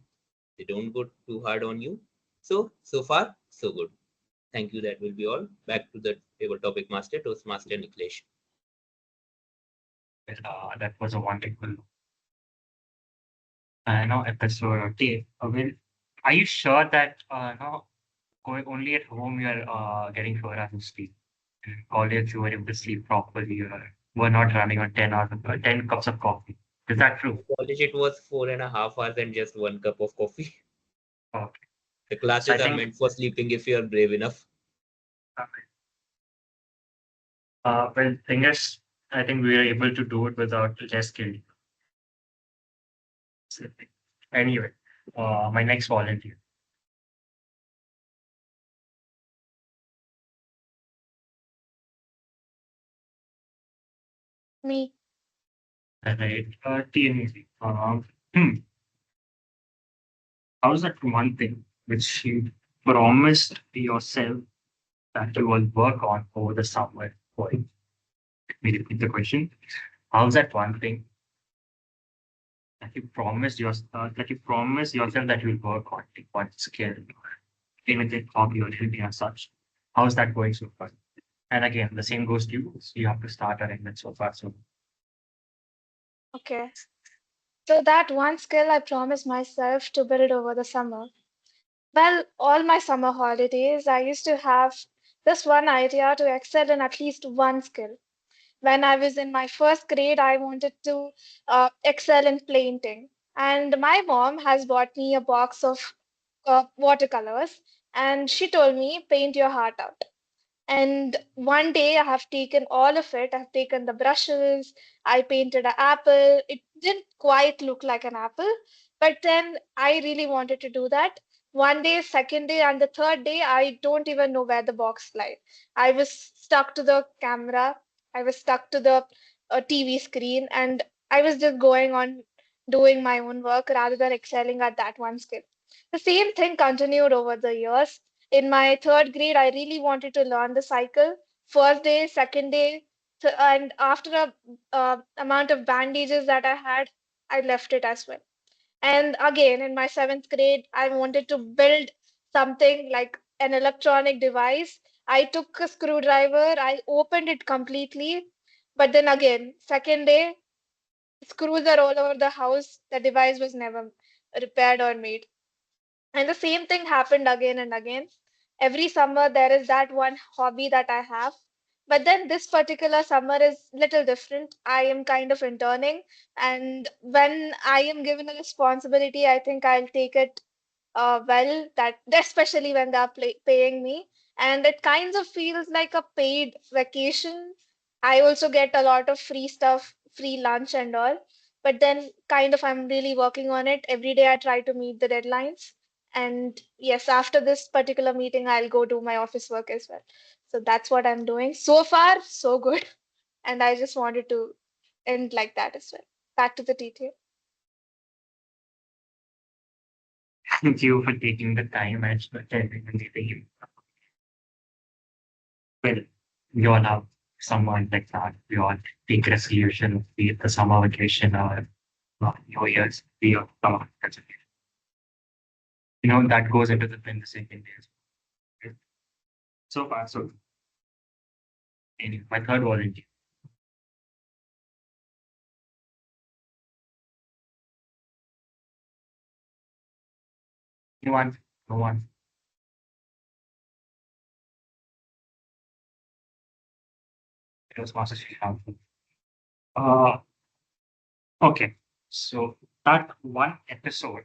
They don't go too hard on you. So far, so good. Thank you. That will be all. Back to the table topic master, Toastmaster Nikhilesh. That was a wonderful episode of tape. Well, are you sure that going only at home you're getting 4 hours of sleep? In college you were able to sleep properly. You were not running on 10 hours, 10 cups of coffee. Is that true? College, it was 4.5 hours and just 1 cup of coffee. Okay. The classes are meant for sleeping if you are brave enough. Okay. Well, thing is, I think we are able to do it without less skill. Anyway, my next volunteer. Me. All right. TMoD. How's that one thing which you promised yourself that you will work on over the summer? Let me repeat the question. How's that one thing that you promised yourself that you will work on, like one skill, anything, hobby or anything as such? How's that going so far? And again, the same goes to you. So you have to start arrangement so far. So Okay. So that one skill I promised myself to build over the summer. Well, all my summer holidays, I used to have this one idea to excel in at least one skill. When I was in my first grade, I wanted to excel in painting. And my mom has bought me a box of watercolors, and she told me, paint your heart out. And one day I have taken all of it. I've taken the brushes, I painted an apple. It didn't quite look like an apple, but then I really wanted to do that. One day, second day, and the third day, I don't even know where the box lied. I was stuck to the camera, I was stuck to the TV screen, and I was just going on doing my own work rather than excelling at that one skill. The same thing continued over the years. In my third grade, I really wanted to learn the cycle. First day, second day, and after a amount of bandages that I had, I left it as well. And again, in my seventh grade, I wanted to build something like an electronic device. I took a screwdriver, I opened it completely, but then again, second day, screws are all over the house. The device was never repaired or made. And the same thing happened again and again. Every summer there is that one hobby that I have. But then this particular summer is little different. I am kind of interning, and when I am given a responsibility, I think I'll take it well, that especially when they're paying me, and it kind of feels like a paid vacation. I also get a lot of free stuff, free lunch and all, but then kind of I'm really working on it. Every day I try to meet the deadlines. And yes, after this particular meeting, I'll go do my office work as well. So that's what I'm doing. So far, so good. And I just wanted to end like that as well. Back to the detail. thank you for taking the time and attending the meeting. Well, we all have someone like that. We all take resolution, be it the summer vacation or New Year's, be it summer vacation. That goes into the second day as well. Okay? So far, so good. Anyway, my third volunteer. No one, no one. It was Master Sheil. Okay, so that one episode,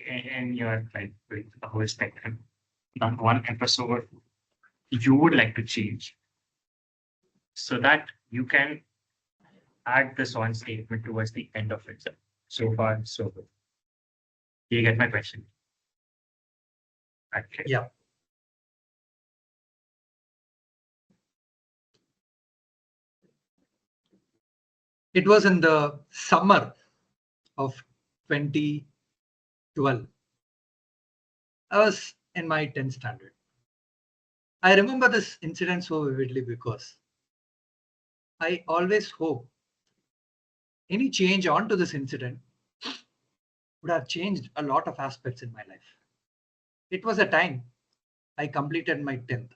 and you're like with the whole spectrum, that one episode you would like to change so that you can add this one statement towards the end of it. So far, so good. Do you get my question? Okay. Yeah. It was in the summer of 2012. I was in my 10th standard. I remember this incident so vividly because I always hope any change onto this incident would have changed a lot of aspects in my life. It was a time I completed my 10th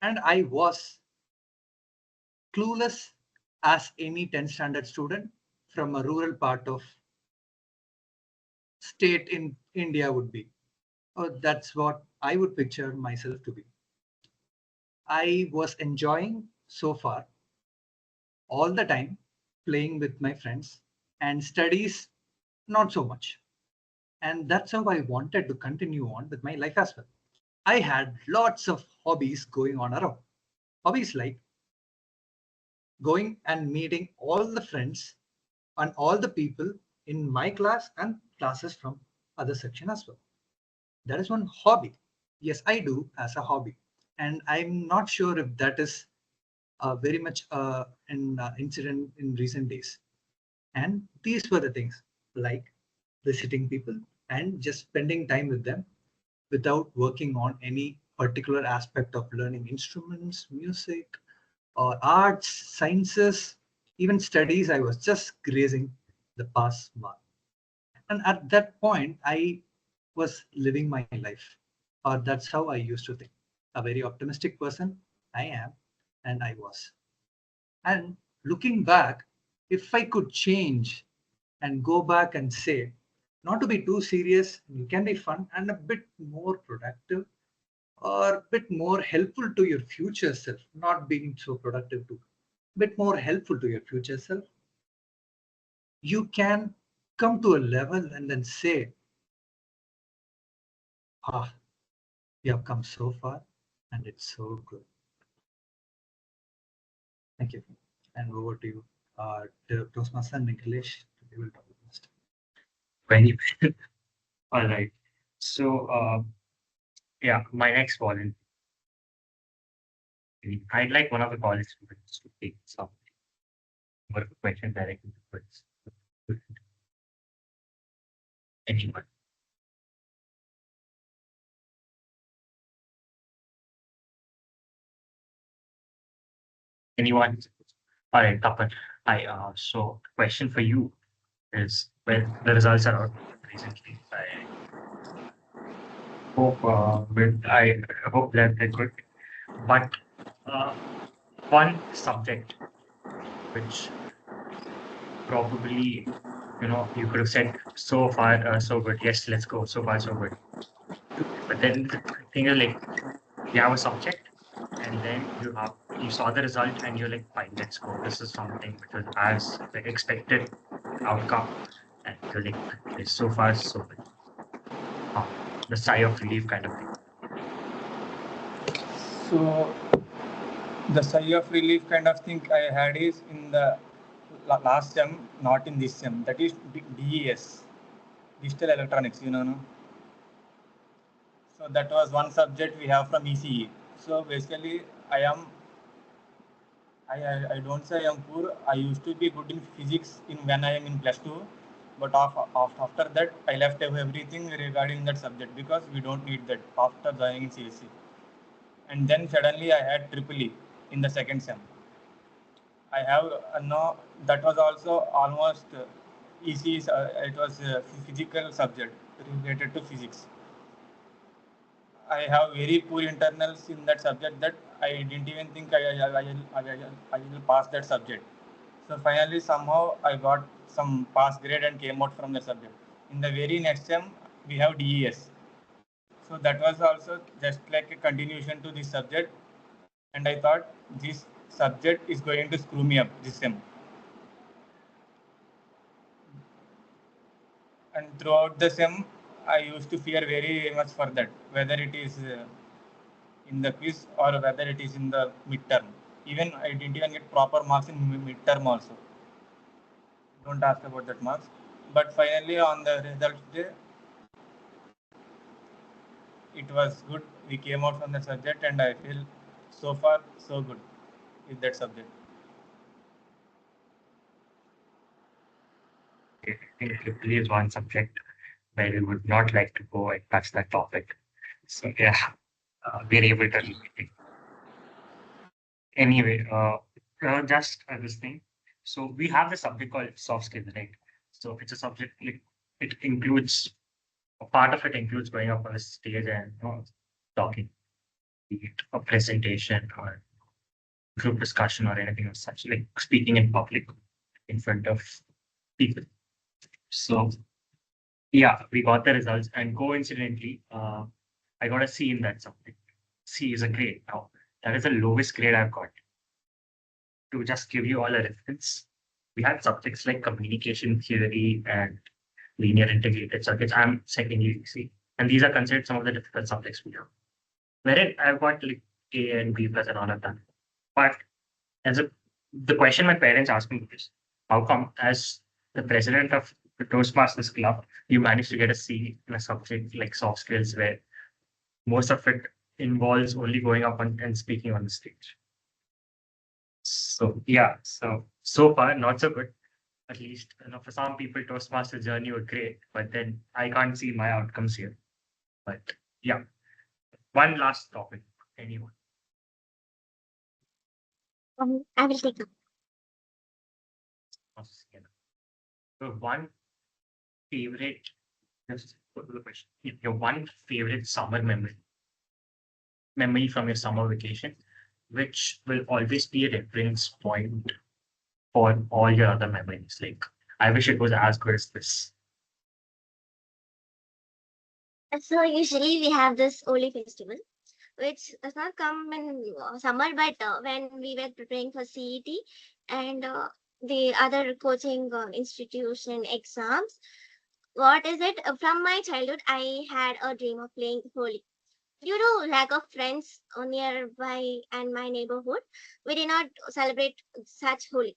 and I was clueless as any 10th standard student from a rural part of state in India would be. Oh, that's what I would picture myself to be. I was enjoying so far all the time playing with my friends and studies not so much. And that's how I wanted to continue on with my life as well. I had lots of hobbies going on around. Hobbies like going and meeting all the friends and all the people in my class and classes from other section as well. That is one hobby. Yes, I do as a hobby. And I'm not sure if that is very much an incident in recent days. And these were the things like visiting people and just spending time with them without working on any particular aspect of learning instruments, music, or arts, sciences, even studies. I was just grazing the pass mark. And at that point, I was living my life, or that's how I used to think. A very optimistic person, I am, and I was. And looking back, if I could change and go back and say, not to be too serious, you can be fun and a bit more productive or a bit more helpful to your future self, not being so productive too, bit more helpful to your future self, you can come to a level and then say, ah, we have come so far and it's so good. Thank you. And over to you, Toastmaster Nikhilesh. We will talk next. Very well. All right. So, yeah, my next volunteer. I'd like one of the college students to take some more question directly towards anyone. Anyone? All right, Tapan. Hi. So, question for you is, well, the results are out recently. I hope that they're good. But one subject which probably, you could have said so far so good. Yes, let's go. So far so good. But then the thing is, like, you have a subject, and then you saw the result, and you're like, fine, let's go. This is something which was as the expected outcome, and you're like, okay, so far so good. The sigh of relief kind of thing. So the sigh of relief kind of thing I had is in the last sem, not in this sem. That is DES, Digital Electronics, no? So that was one subject we have from ECE. So basically, I don't say I am poor. I used to be good in physics when I am in +2, but after that I left everything regarding that subject because we don't need that after joining in CSC. And then suddenly I had EEE in the second sem. I have no, that was also almost easy. It was a physical subject related to physics. I have very poor internals in that subject that I didn't even think I will pass that subject. So finally, somehow I got some pass grade and came out from the subject. In the very next sem, we have DES. So that was also just like a continuation to this subject. And I thought this subject is going to screw me up this sem. And throughout the sem, I used to fear very much for that, whether it is in the quiz or whether it is in the midterm. Even I didn't even get proper marks in midterm also. Don't ask about that marks. But finally, on the results day, it was good. We came out from the subject, and I feel so far so good with that subject. I think EEE is one subject where we would not like to go and touch that topic. So yeah, we're able to. Anyway, just this thing. So we have the subject called soft skills, right? So it's a subject like it includes a part of it includes going up on the stage and talking, be it a presentation or group discussion or anything of such, like speaking in public in front of people. So yeah, we got the results, and coincidentally, I got a C in that subject. C is a grade. Now that is the lowest grade I've got. To just give you all a reference, we had subjects like communication theory and linear integrated circuits. I'm second UC, and these are considered some of the difficult subjects we have. Wherein I've got like A and B plus and all of that. But the question my parents asked me is, how come as the president of the Toastmasters Club, you managed to get a C in a subject like soft skills where most of it involves only going up and speaking on the stage? So yeah, so far not so good. At least for some people, Toastmaster journey were great, but then I can't see my outcomes here. But yeah, one last topic. Anyone? I will take up. So one favorite, just put the question. Your one favorite summer memory from your summer vacation, which will always be a reference point for all your other memories. Like, I wish it was as good as this. So usually we have this Holi festival, which does not come in summer, but when we were preparing for CET and the other coaching institution exams. What is it? From my childhood, I had a dream of playing Holi. Due to lack of friends nearby and my neighborhood, we did not celebrate such Holi.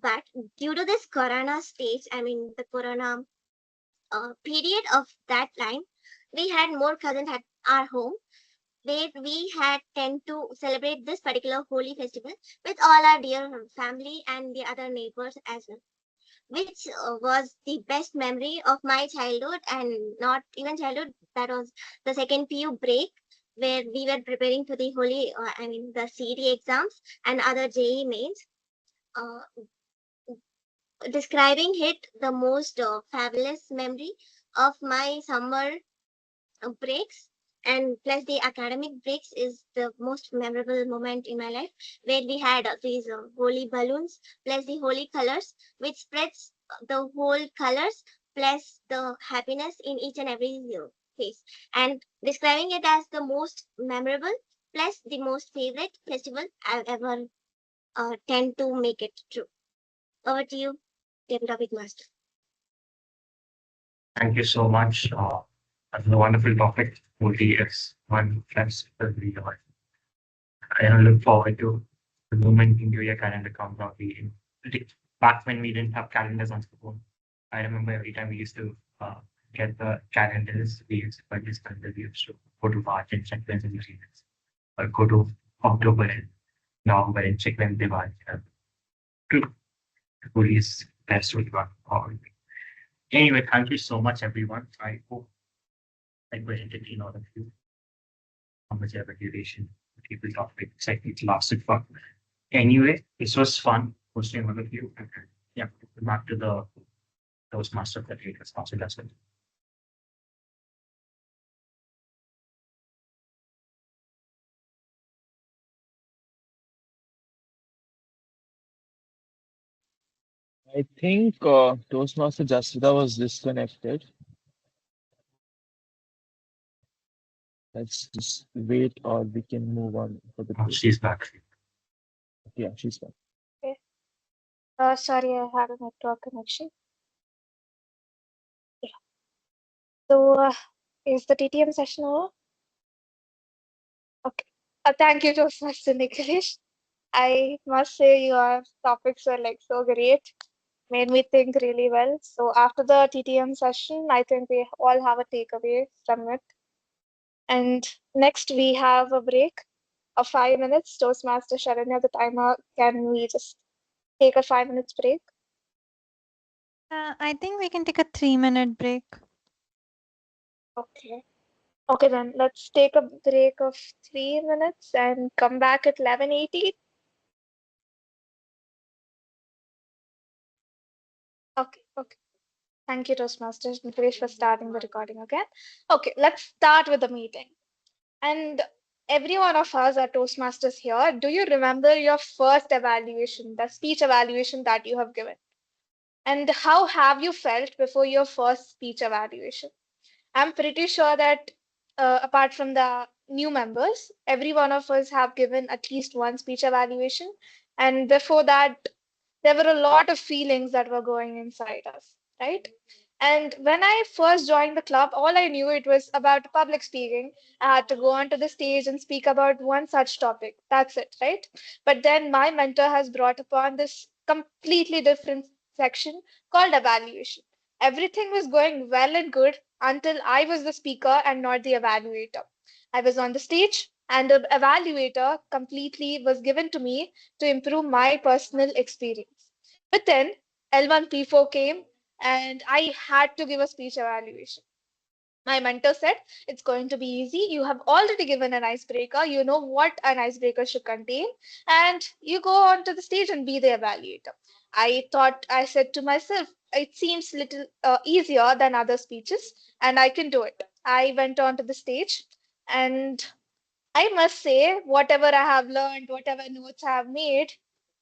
But due to this Corona stage, I mean the Corona period of that time, we had more cousins at our home where we had tend to celebrate this particular Holi festival with all our dear family and the other neighbors as well, which was the best memory of my childhood and not even childhood. That was the second PU break where we were preparing for the Holi, I mean the CET exams and other JE mains. Uh, Describing it, the most fabulous memory of my summer breaks and plus the academic breaks is the most memorable moment in my life where we had these holy balloons plus the holy colors which spreads the whole colors plus the happiness in each and every face, and describing it as the most memorable plus the most favorite festival I've ever tend to make it true. Over to you, Deputy Topic Master. Thank you so much. That's a wonderful topic. Holi is one festival we love. I look forward to the moment New Year calendar comes out. Back when we didn't have calendars on the phone, I remember every time we used to get the calendars, we used to purchase calendars. We used to go to March and check when the new seasons, or go to October and November and check when Diwali. Holi is best with one. Anyway, thank you so much, everyone. I hope I could entertain all of you. How much ever duration people topic it lasted for. Anyway, this was fun hosting all of you. Yeah, back to the Toastmaster that we responsible as well. I think Toastmaster Jasvitha was disconnected. Let's just wait, or we can move on for the quiz. She's back. Yeah, she's back. Okay. Sorry, I had a network connection. Yeah. So, is the TTM session over? Okay. Thank you, Toastmaster Nikhilesh. I must say your topics were like so great, made me think really well. So after the TTM session, I think we all have a takeaway from it. And next we have a break of 5 minutes. Toastmaster Sharanya, the timer, can we just take a 5 minutes break? I think we can take a 3-minute break. Okay. Okay, then let's take a break of 3 minutes and come back at 11:80. Okay, okay. Thank you, Toastmasters. Nikhilesh for starting the recording again. Okay, let's start with the meeting. And every one of us are Toastmasters here. Do you remember your first evaluation, the speech evaluation that you have given? And how have you felt before your first speech evaluation? I'm pretty sure that apart from the new members, every one of us have given at least one speech evaluation. And before that, there were a lot of feelings that were going inside us, right? And when I first joined the club, all I knew it was about public speaking. I had to go onto the stage and speak about one such topic. That's it, right? But then my mentor has brought upon this completely different section called evaluation. Everything was going well and good until I was the speaker and not the evaluator. I was on the stage, and the evaluator completely was given to me to improve my personal experience. But then L1 P4 came and I had to give a speech evaluation. My mentor said, it's going to be easy. You have already given an icebreaker. You know what an icebreaker should contain. And you go onto the stage and be the evaluator. I said to myself, it seems little easier than other speeches, and I can do it. I went onto the stage, and I must say, whatever I have learned, whatever notes I have made,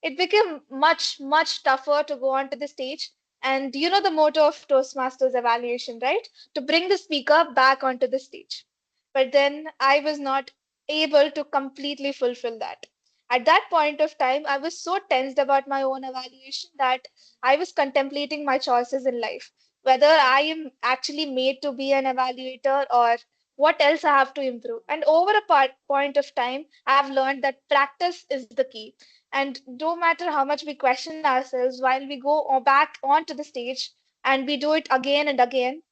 it became much, much tougher to go onto the stage. And you know the motto of Toastmasters evaluation, right? To bring the speaker back onto the stage. But then I was not able to completely fulfill that. At that point of time, I was so tensed about my own evaluation that I was contemplating my choices in life, whether I am actually made to be an evaluator or what else I have to improve. And over a point of time, I have learned that practice is the key. And no matter how much we question ourselves while we go back onto the stage and we do it again and again,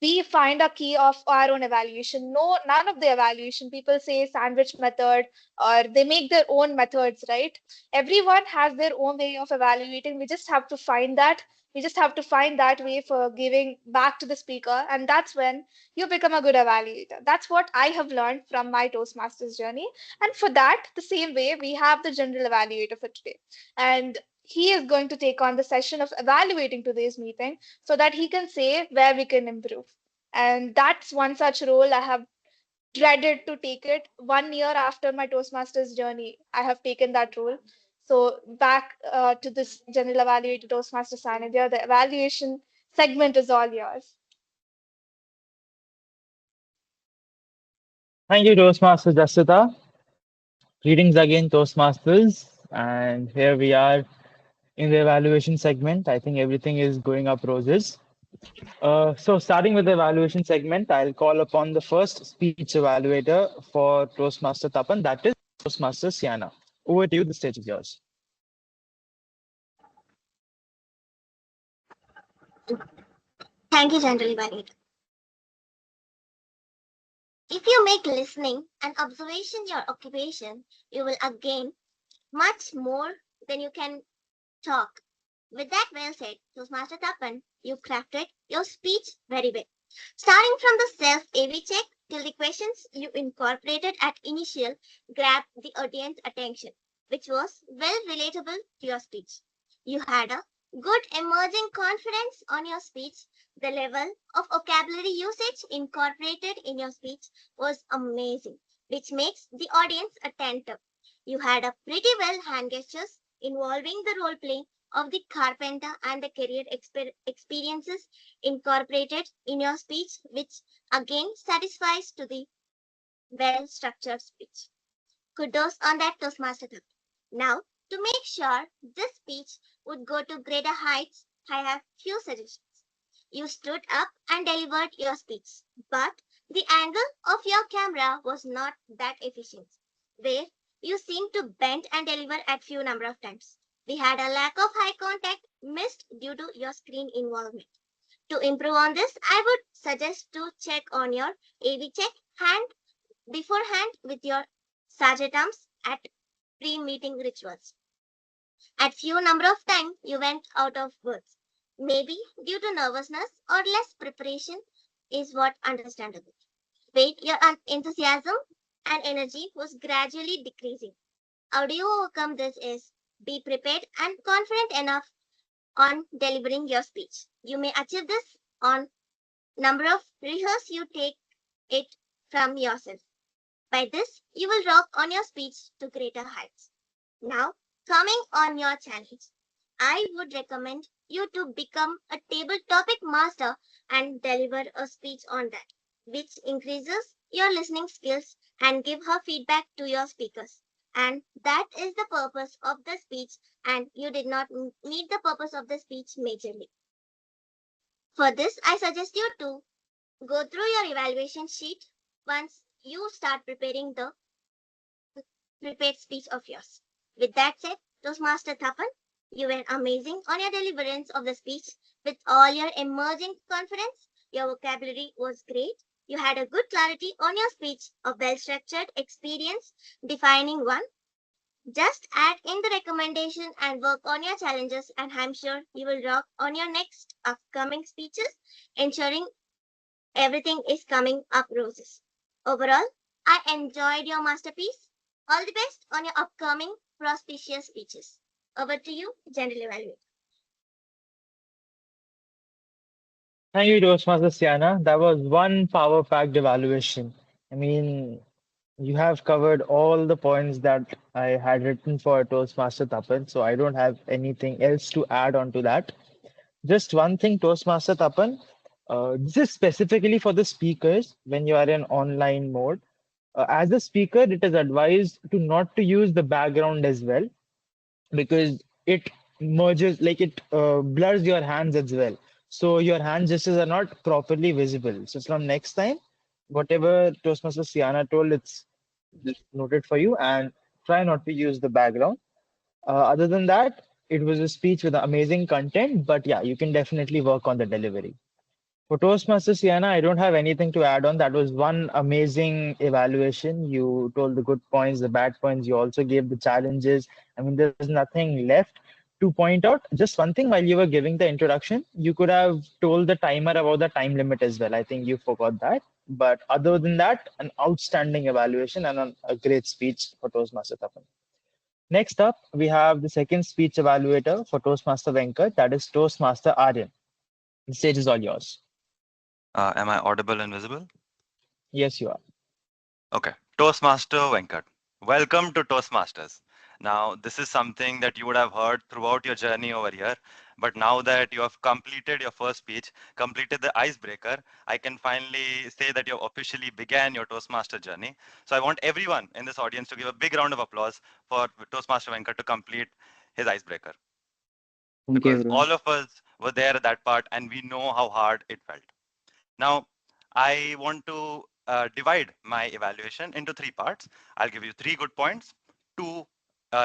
we find a key of our own evaluation. No, none of the evaluation. People say sandwich method or they make their own methods, right? Everyone has their own way of evaluating. We just have to find that. We just have to find that way for giving back to the speaker. And that's when you become a good evaluator. That's what I have learned from my Toastmasters journey. And for that, the same way, we have the general evaluator for today. And he is going to take on the session of evaluating today's meeting so that he can say where we can improve. And that's one such role I have dreaded to take it. 1 year after my Toastmasters journey, I have taken that role. So back to this general evaluator Toastmaster Sanidhya, the evaluation segment is all yours. Thank you, Toastmaster Jasvitha. Greetings again, Toastmasters. And here we are in the evaluation segment. I think everything is going up roses. So starting with the evaluation segment, I'll call upon the first speech evaluator for Toastmaster Tapan, that is Toastmaster Seina. Over to you, the stage is yours. Thank you, General Evaluator. If you make listening and observation your occupation, you will again much more than you can talk. With that well said, Toastmaster Tapan, you crafted your speech very well. Starting from the self-AV check till the questions you incorporated at initial grabbed the audience attention, which was well relatable to your speech. You had a good emerging confidence on your speech. The level of vocabulary usage incorporated in your speech was amazing, which makes the audience attentive. You had a pretty well hand gestures involving the role playing of the carpenter and the career experiences incorporated in your speech, which again satisfies to the well structured speech. Kudos on that, Toastmaster. Now, to make sure this speech would go to greater heights, I have few suggestions. You stood up and delivered your speech, but the angle of your camera was not that efficient, where you seemed to bend and deliver at few number of times. We had a lack of eye contact missed due to your screen involvement. To improve on this, I would suggest to check on your AV check hand beforehand with your sagetams at pre-meeting rituals. At few number of times, you went out of words. Maybe due to nervousness or less preparation is what understandable. Wait, your enthusiasm and energy was gradually decreasing. How do you overcome this is be prepared and confident enough on delivering your speech. You may achieve this on number of rehearsals you take it from yourself. By this, you will rock on your speech to greater heights. Now, coming on your challenge, I would recommend you to become a table topic master and deliver a speech on that, which increases your listening skills and give her feedback to your speakers. And that is the purpose of the speech, and you did not meet the purpose of the speech majorly. For this, I suggest you to go through your evaluation sheet once you start preparing the prepared speech of yours. With that said, Toastmaster Tapan, you were amazing on your deliverance of the speech with all your emerging confidence. Your vocabulary was great. You had a good clarity on your speech, a well-structured experience, defining one. Just add in the recommendation and work on your challenges, and I'm sure you will rock on your next upcoming speeches, ensuring everything is coming up roses. Overall, I enjoyed your masterpiece. All the best on your upcoming prosperous speeches. Over to you, General Evaluator. Thank you, Toastmaster Siana. That was one power packed evaluation. I mean, you have covered all the points that I had written for Toastmaster Tapan, so I don't have anything else to add on to that. Just one thing, Toastmaster Tapan. This is specifically for the speakers when you are in online mode. As a speaker, it is advised to not to use the background as well because it merges, like it blurs your hands as well. So your hand gestures are not properly visible. So from next time, whatever Toastmaster Siana told, it's just noted for you and try not to use the background. Other than that, it was a speech with amazing content, but yeah, you can definitely work on the delivery. For Toastmasters, Sienna, I don't have anything to add on. That was one amazing evaluation. You told the good points, the bad points. You also gave the challenges. I mean, there's nothing left to point out. Just one thing while you were giving the introduction, you could have told the timer about the time limit as well. I think you forgot that. But other than that, an outstanding evaluation and a great speech for Toastmaster Tapan. Next up, we have the second speech evaluator for Toastmaster Venkat, that is Toastmaster Aryan. The stage is all yours. Am I audible and visible? Yes, you are. Okay. Toastmaster Venkat. Welcome to Toastmasters. Now, this is something that you would have heard throughout your journey over here. But now that you have completed your first speech, completed the icebreaker, I can finally say that you officially began your Toastmaster journey. So I want everyone in this audience to give a big round of applause for Toastmaster Venkat to complete his icebreaker. Thank you, Because everyone. all of us were there at that part and we know how hard it felt. Now, I want to divide my evaluation into three parts. I'll give you three good points, two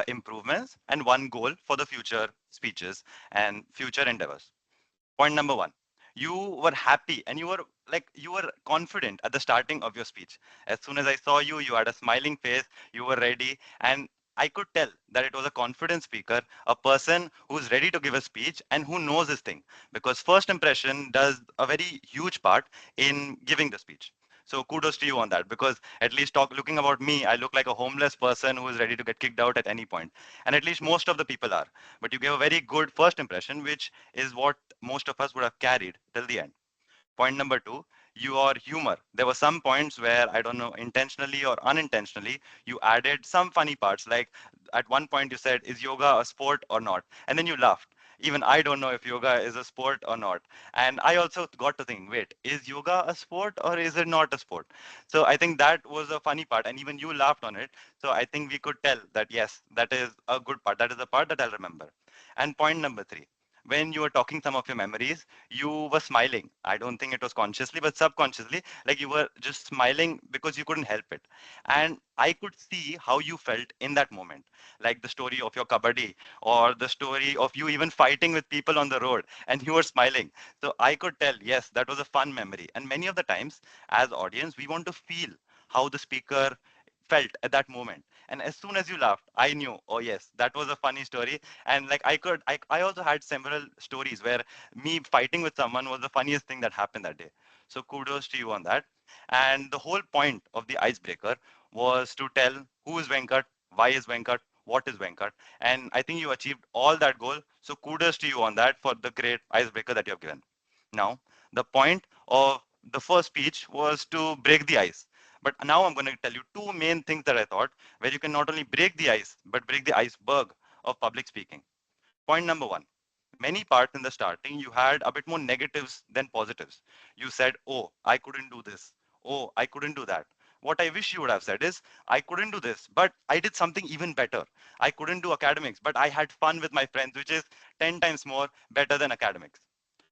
improvements, and one goal for the future speeches and future endeavors. Point number one, you were happy and you were confident at the starting of your speech. As soon as I saw you, you had a smiling face, you were ready, and I could tell that it was a confident speaker, a person who's ready to give a speech and who knows his thing. Because first impression does a very huge part in giving the speech. So kudos to you on that, because at least looking about me, I look like a homeless person who is ready to get kicked out at any point. And at least most of the people are. But you gave a very good first impression, which is what most of us would have carried till the end. Point number two, your humor. There were some points where, I don't know, intentionally or unintentionally, you added some funny parts. Like at one point you said, is yoga a sport or not? And then you laughed. Even I don't know if yoga is a sport or not. And I also got to think, wait, is yoga a sport or is it not a sport? So I think that was a funny part. And even you laughed on it. So I think we could tell that, yes, that is a good part. That is the part that I'll remember. And point number three, when you were talking some of your memories, you were smiling. I don't think it was consciously, but subconsciously, like you were just smiling because you couldn't help it. And I could see how you felt in that moment, like the story of your kabaddi or the story of you even fighting with people on the road and you were smiling. So I could tell, yes, that was a fun memory. And many of the times as audience, we want to feel how the speaker felt at that moment. And as soon as you laughed, I knew, oh yes, that was a funny story. And like I also had several stories where me fighting with someone was the funniest thing that happened that day. So kudos to you on that. And the whole point of the icebreaker was to tell who is Venkat, why is Venkat, what is Venkat. And I think you achieved all that goal. So kudos to you on that for the great icebreaker that you have given. Now, the point of the first speech was to break the ice. But now I'm going to tell you two main things that I thought where you can not only break the ice, but break the iceberg of public speaking. Point number one, many parts in the starting, you had a bit more negatives than positives. You said, oh, I couldn't do this. Oh, I couldn't do that. What I wish you would have said is, I couldn't do this, but I did something even better. I couldn't do academics, but I had fun with my friends, which is 10 times more better than academics.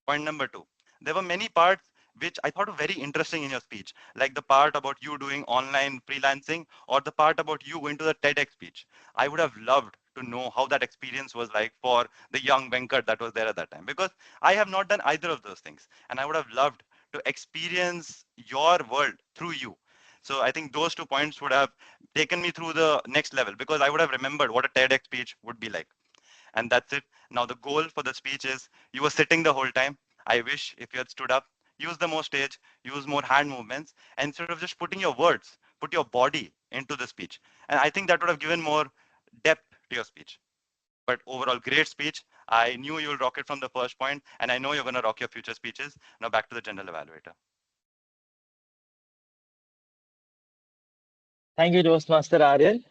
Point number two, there were many parts which I thought were very interesting in your speech, like the part about you doing online freelancing or the part about you going to the TEDx speech. I would have loved to know how that experience was like for the young Venkat that was there at that time, because I have not done either of those things. And I would have loved to experience your world through you. So I think those 2 points would have taken me through the next level, because I would have remembered what a TEDx speech would be like. And that's it. Now the goal for the speech is, you were sitting the whole time. I wish if you had stood up, use the more stage, use more hand movements, and instead of just putting your words, put your body into the speech. And I think that would have given more depth to your speech. But overall, great speech. I knew you'll rock it from the first point, and I know you're going to rock your future speeches. Now back to the general evaluator. Thank you, Toastmaster Aryan.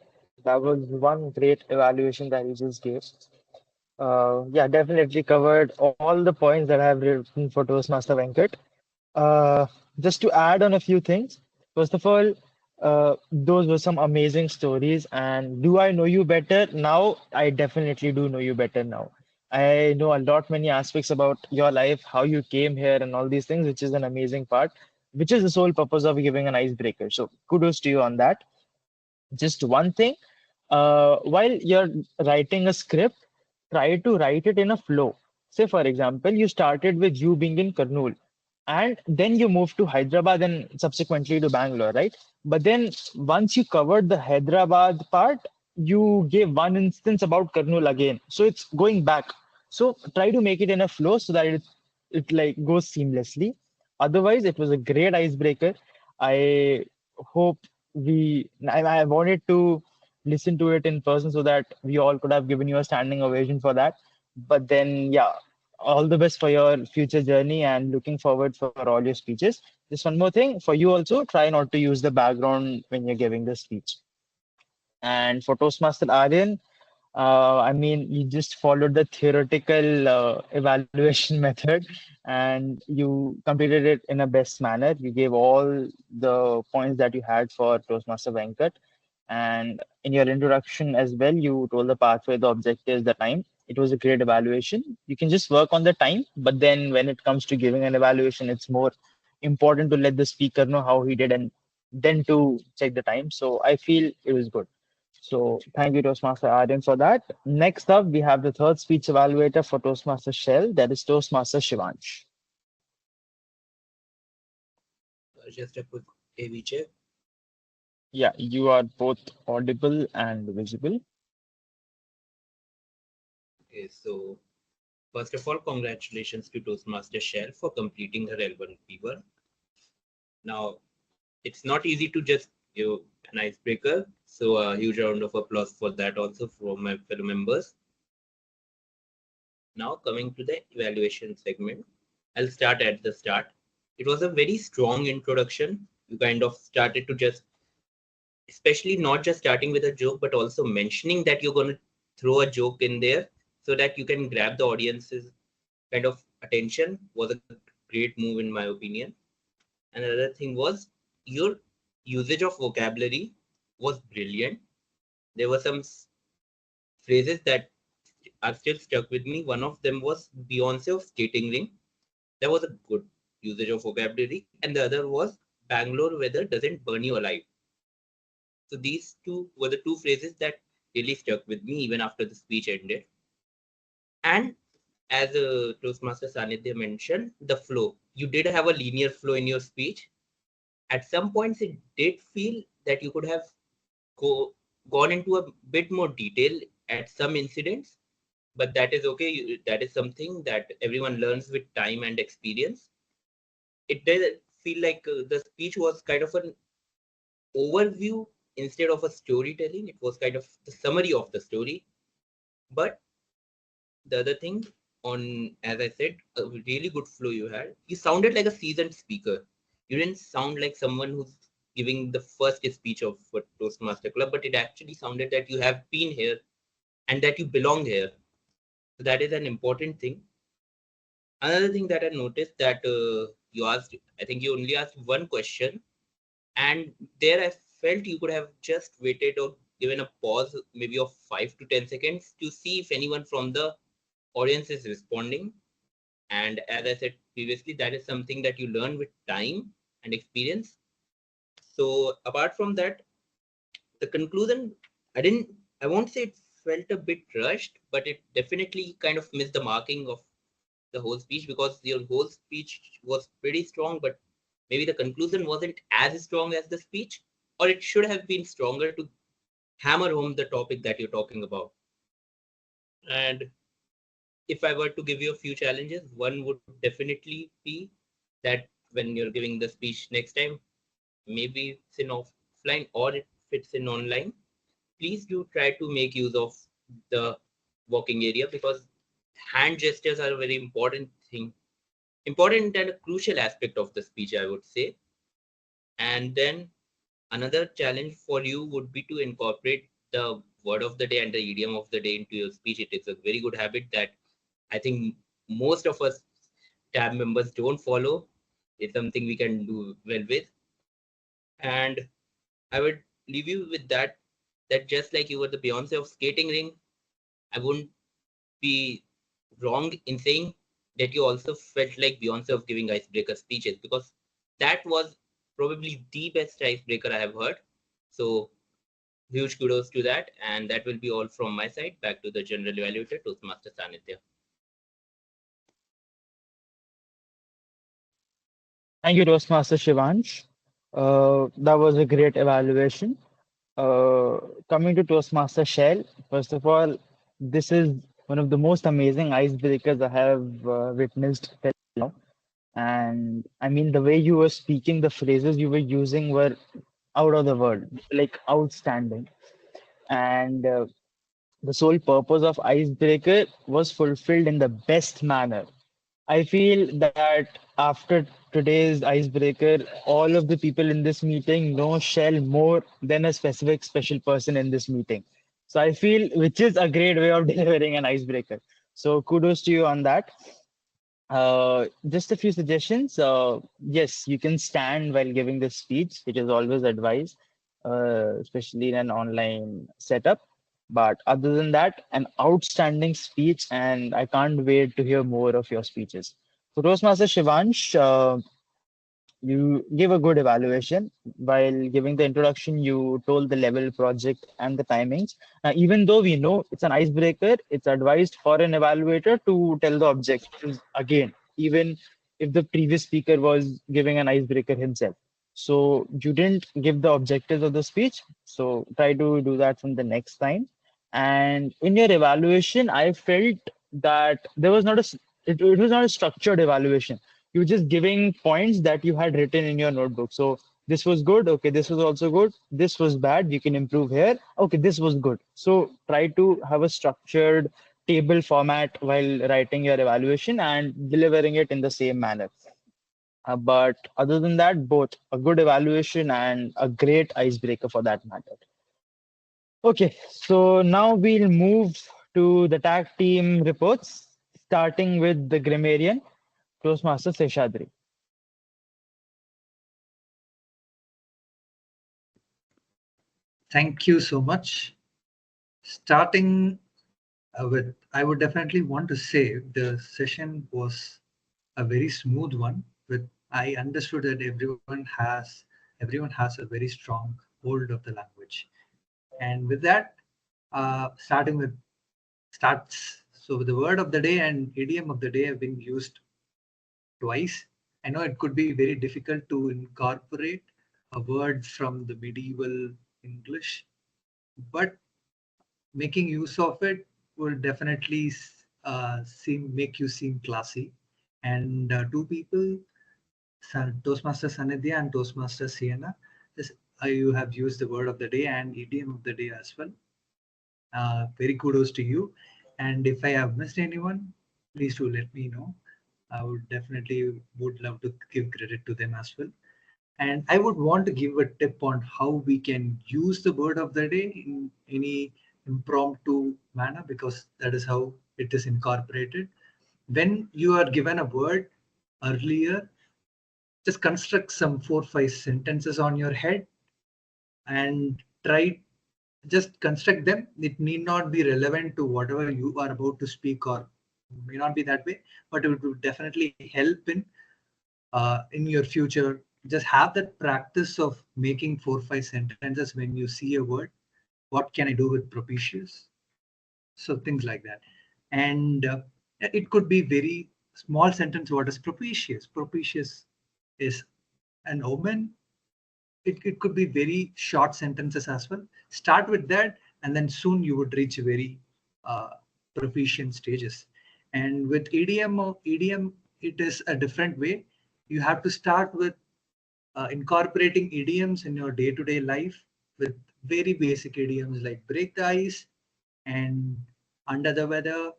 That was one great evaluation that you just gave. Yeah, definitely covered all the points that I have written for Toastmaster Venkat. Uh, just to add on a few things. First of all, those were some amazing stories. And do I know you better now? I definitely do know you better now. I know a lot many aspects about your life, how you came here, and all these things, which is an amazing part, which is the sole purpose of giving an icebreaker. So kudos to you on that. Just one thing, while you're writing a script, try to write it in a flow. Say, for example, you started with you being in Kurnool, and then you moved to Hyderabad and subsequently to Bangalore, right? But then once you covered the Hyderabad part, you gave one instance about Kurnool again. So it's going back. So try to make it in a flow so that it like goes seamlessly. Otherwise, it was a great icebreaker. I hope I wanted to listen to it in person so that we all could have given you a standing ovation for that. But then, yeah, all the best for your future journey and looking forward for all your speeches. Just one more thing for you also, try not to use the background when you're giving the speech. And for Toastmaster Aryan, I mean, you just followed the theoretical evaluation method and you completed it in a best manner. You gave all the points that you had for Toastmaster Venkat. And in your introduction as well, you told the pathway, the objectives, the time. It was a great evaluation. You can just work on the time, but then when it comes to giving an evaluation, it's more important to let the speaker know how he did and then to check the time. So I feel it was good. So thank you, Toastmaster Aryan, for that. Next up, we have the third speech evaluator for Toastmaster Sheil, that is Toastmaster Shivansh. Just a quick AV check. Yeah, you are both audible and visible. Okay, so first of all, congratulations to Toastmaster Sheil for completing her L1 fever. Now, it's not easy to just give an icebreaker, so a huge round of applause for that also from my fellow members. Now coming to the evaluation segment, I'll start at the start. It was a very strong introduction. You kind of started to just, especially not just starting with a joke, but also mentioning that you're going to throw a joke in there so that you can grab the audience's kind of attention was a great move in my opinion. Another thing was your usage of vocabulary was brilliant. There were some phrases that are still stuck with me. One of them was Beyonce of skating ring. That was a good usage of vocabulary. And the other was Bangalore weather doesn't burn you alive. So these two were the two phrases that really stuck with me even after the speech ended. And as Toastmaster Sanidhya mentioned, the flow. You did have a linear flow in your speech. At some points, it did feel that you could have gone into a bit more detail at some incidents, but that is okay. That is something that everyone learns with time and experience. It did feel like the speech was kind of an overview instead of a storytelling. It was kind of the summary of the story. But the other thing, as I said, a really good flow you had. You sounded like a seasoned speaker. You didn't sound like someone who's giving the first speech of a Toastmaster Club, but it actually sounded that you have been here and that you belong here. So that is an important thing. Another thing that I noticed that you asked, I think you only asked one question, and there I felt you could have just waited or given a pause, maybe of 5 to 10 seconds, to see if anyone from the audience is responding. And as I said previously, that is something that you learn with time and experience. So apart from that, the conclusion, I won't say it felt a bit rushed, but it definitely kind of missed the marking of the whole speech because your whole speech was pretty strong, but maybe the conclusion wasn't as strong as the speech, or it should have been stronger to hammer home the topic that you're talking about. And if I were to give you a few challenges, one would definitely be that when you're giving the speech next time, maybe it's in offline or if it's in online, please do try to make use of the walking area because hand gestures are a very important thing, important and a crucial aspect of the speech, I would say. And then another challenge for you would be to incorporate the word of the day and the idiom of the day into your speech. It is a very good habit that I think most of us tab members don't follow. It's something we can do well with. And I would leave you with that just like you were the Beyonce of skating ring, I wouldn't be wrong in saying that you also felt like Beyonce of giving icebreaker speeches because that was probably the best icebreaker I have heard. So huge kudos to that. And that will be all from my side. Back to the general evaluator, Toastmaster Sanidhya. Thank you, Toastmaster Shivansh. That was a great evaluation. Coming to Toastmaster Sheil, first of all, this is one of the most amazing icebreakers I have witnessed till now. And I mean, the way you were speaking, the phrases you were using were out of the world, like outstanding. And the sole purpose of icebreaker was fulfilled in the best manner. I feel that after today's icebreaker, all of the people in this meeting know Shell more than a specific special person in this meeting. So I feel which is a great way of delivering an icebreaker. So kudos to you on that. Just a few suggestions. Yes, you can stand while giving the speech. It is always advised, especially in an online setup. But other than that, an outstanding speech, and I can't wait to hear more of your speeches. So, Toastmaster Shivansh, you gave a good evaluation. While giving the introduction, you told the level, project, and the timings. Even though we know it's an icebreaker, it's advised for an evaluator to tell the objectives again, even if the previous speaker was giving an icebreaker himself. So you didn't give the objectives of the speech. So try to do that from the next time. And in your evaluation, I felt that there was not it was not a structured evaluation. You were just giving points that you had written in your notebook. So this was good. Okay, this was also good. This was bad. You can improve here. Okay, this was good. So try to have a structured table format while writing your evaluation and delivering it in the same manner. But other than that, both a good evaluation and a great icebreaker for that matter. Okay, so now we'll move to the tag team reports, starting with the Grammarian, Toastmaster Seshadri. Thank you so much. Starting with, I would definitely want to say the session was a very smooth one. With I understood that everyone has a very strong hold of the language, and with that, starting with starts. So the word of the day and idiom of the day have been used twice. I know it could be very difficult to incorporate a word from the medieval English, but making use of it will definitely make you seem classy. And two people, Toastmaster Sanidhya and Toastmaster Seina, you have used the word of the day and idiom of the day as well. Very kudos to you. And if I have missed anyone, please do let me know. I would definitely would love to give credit to them as well. And I would want to give a tip on how we can use the word of the day in any impromptu manner, because that is how it is incorporated. When you are given a word earlier, just construct some 4 or 5 sentences on your head and try just construct them. It need not be relevant to whatever you are about to speak, or may not be that way, but it would definitely help in your future. Just have that practice of making 4 or 5 sentences when you see a word. What can I do with propitious? So things like that. And it could be very small sentence, what is propitious? Propitious is an omen. It could be very short sentences as well. Start with that, and then soon you would reach very proficient stages. And with idiom, it is a different way. You have to start with incorporating idioms in your day-to-day life with very basic idioms like break the ice and under the weather,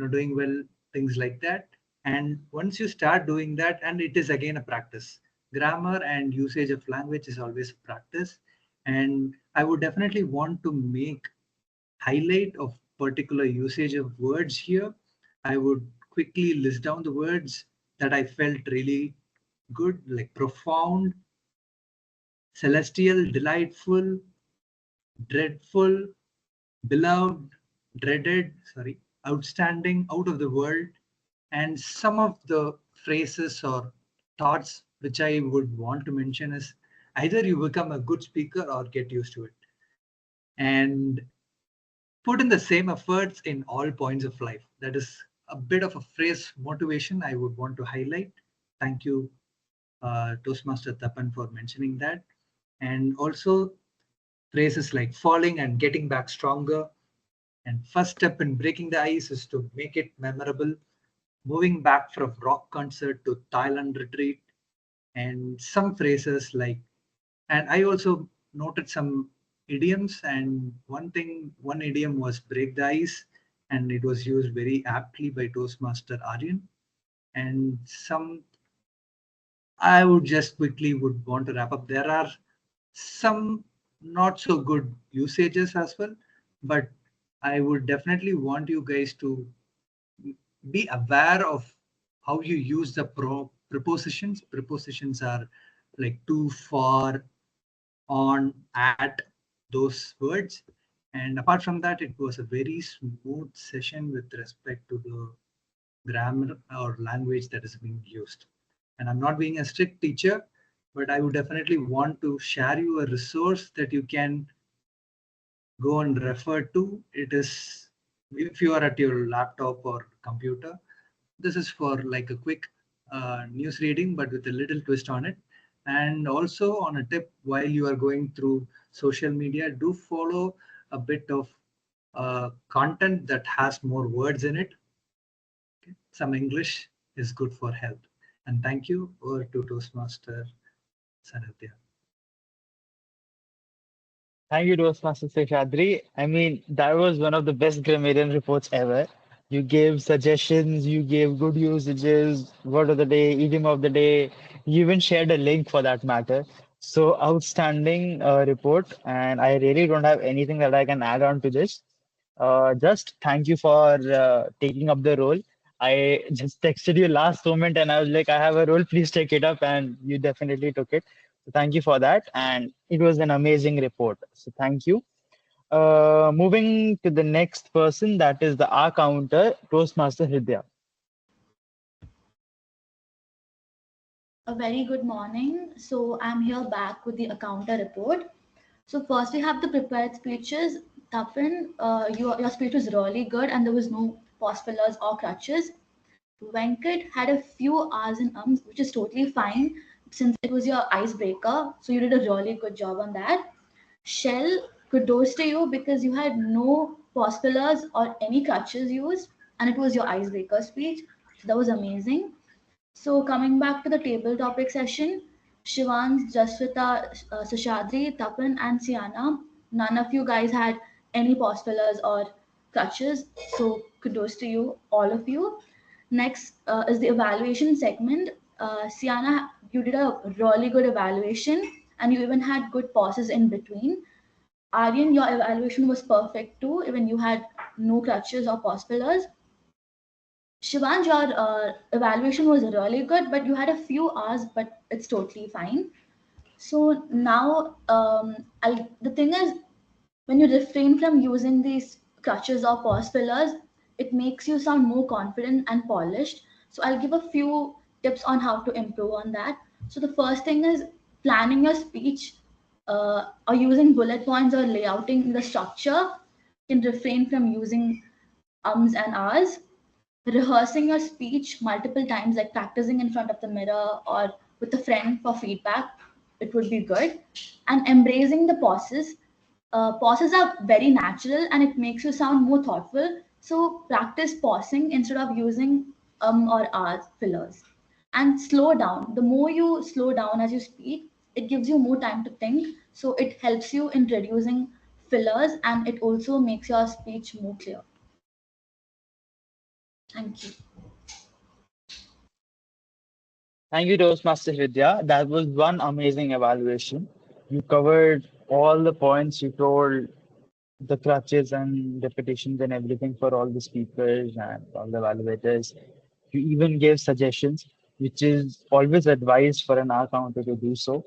doing well, things like that. And once you start doing that, and it is again a practice, grammar and usage of language is always a practice. And I would definitely want to make highlight of particular usage of words here. I would quickly list down the words that I felt really good, like profound, celestial, delightful, dreadful, beloved, dreaded, sorry, outstanding, out of the world, and some of the phrases or thoughts which I would want to mention is either you become a good speaker or get used to it. And put in the same efforts in all points of life. That is a bit of a phrase motivation I would want to highlight. Thank you, Toastmaster Tapan, for mentioning that. And also phrases like falling and getting back stronger. And first step in breaking the ice is to make it memorable. Moving back from rock concert to Thailand retreat. And some phrases like, and I also noted some idioms, and one idiom was break the ice, and it was used very aptly by Toastmaster Aryan. And some I would just quickly would want to wrap up. There are some not so good usages as well, but I would definitely want you guys to be aware of how you use the prepositions. Prepositions are like to, for, on, at, those words. And apart from that, it was a very smooth session with respect to the grammar or language that is being used. And I'm not being a strict teacher, but I would definitely want to share you a resource that you can go and refer to. It is, if you are at your laptop or computer, this is for like a quick news reading, but with a little twist on it. And also on a tip, while you are going through social media, do follow a bit of content that has more words in it. Okay. Some English is good for health. And thank you. Over to Toastmaster Sanidhya. Thank you, Toastmaster Seshadri. I mean, that was one of the best grammarian reports ever. You gave suggestions, you gave good usages, word of the day, idiom of the day. You even shared a link for that matter. So outstanding report, and I really don't have anything that I can add on to this. Just thank you for taking up the role. I just texted you last moment and I was like, I have a role, please take it up, and you definitely took it. So thank you for that. And it was an amazing report. So thank you. Moving to the next person, that is the R counter, Toastmaster Hridya. A very good morning. So I'm here back with the accounter report. So first we have the prepared speeches. Tapan, your speech was really good and there was no pause fillers or crutches. Venkat had a few R's and ums, which is totally fine since it was your icebreaker. So you did a really good job on that. Sheil, kudos to you because you had no pause fillers or any crutches used, and it was your icebreaker speech. So that was amazing. So coming back to the table topic session, Shivansh, Jasvitha, Seshadri, Tapan, and Seina, none of you guys had any pause fillers or crutches. So kudos to you, all of you. Next is the evaluation segment. Seina, you did a really good evaluation and you even had good pauses in between. Aryan, your evaluation was perfect too, even you had no crutches or pause fillers. Shivansh, your evaluation was really good, but you had a few hours, but it's totally fine. So now, the thing is, when you refrain from using these crutches or pause fillers, it makes you sound more confident and polished. So I'll give a few tips on how to improve on that. So the first thing is planning your speech or using bullet points or layouting the structure. You can refrain from using ums and ahs. rehearsing your speech multiple times, like practicing in front of the mirror or with a friend for feedback, it would be good. And embracing the pauses. Pauses are very natural and it makes you sound more thoughtful. So practice pausing instead of using or r fillers. And slow down. The more you slow down as you speak, it gives you more time to think. So it helps you in reducing fillers and it also makes your speech more clear. Thank you. Thank you, Toastmaster Hridya. That was one amazing evaluation. You covered all the points. You told the crutches and repetitions and everything for all the speakers and all the evaluators. You even gave suggestions, which is always advised for an R counter to do so.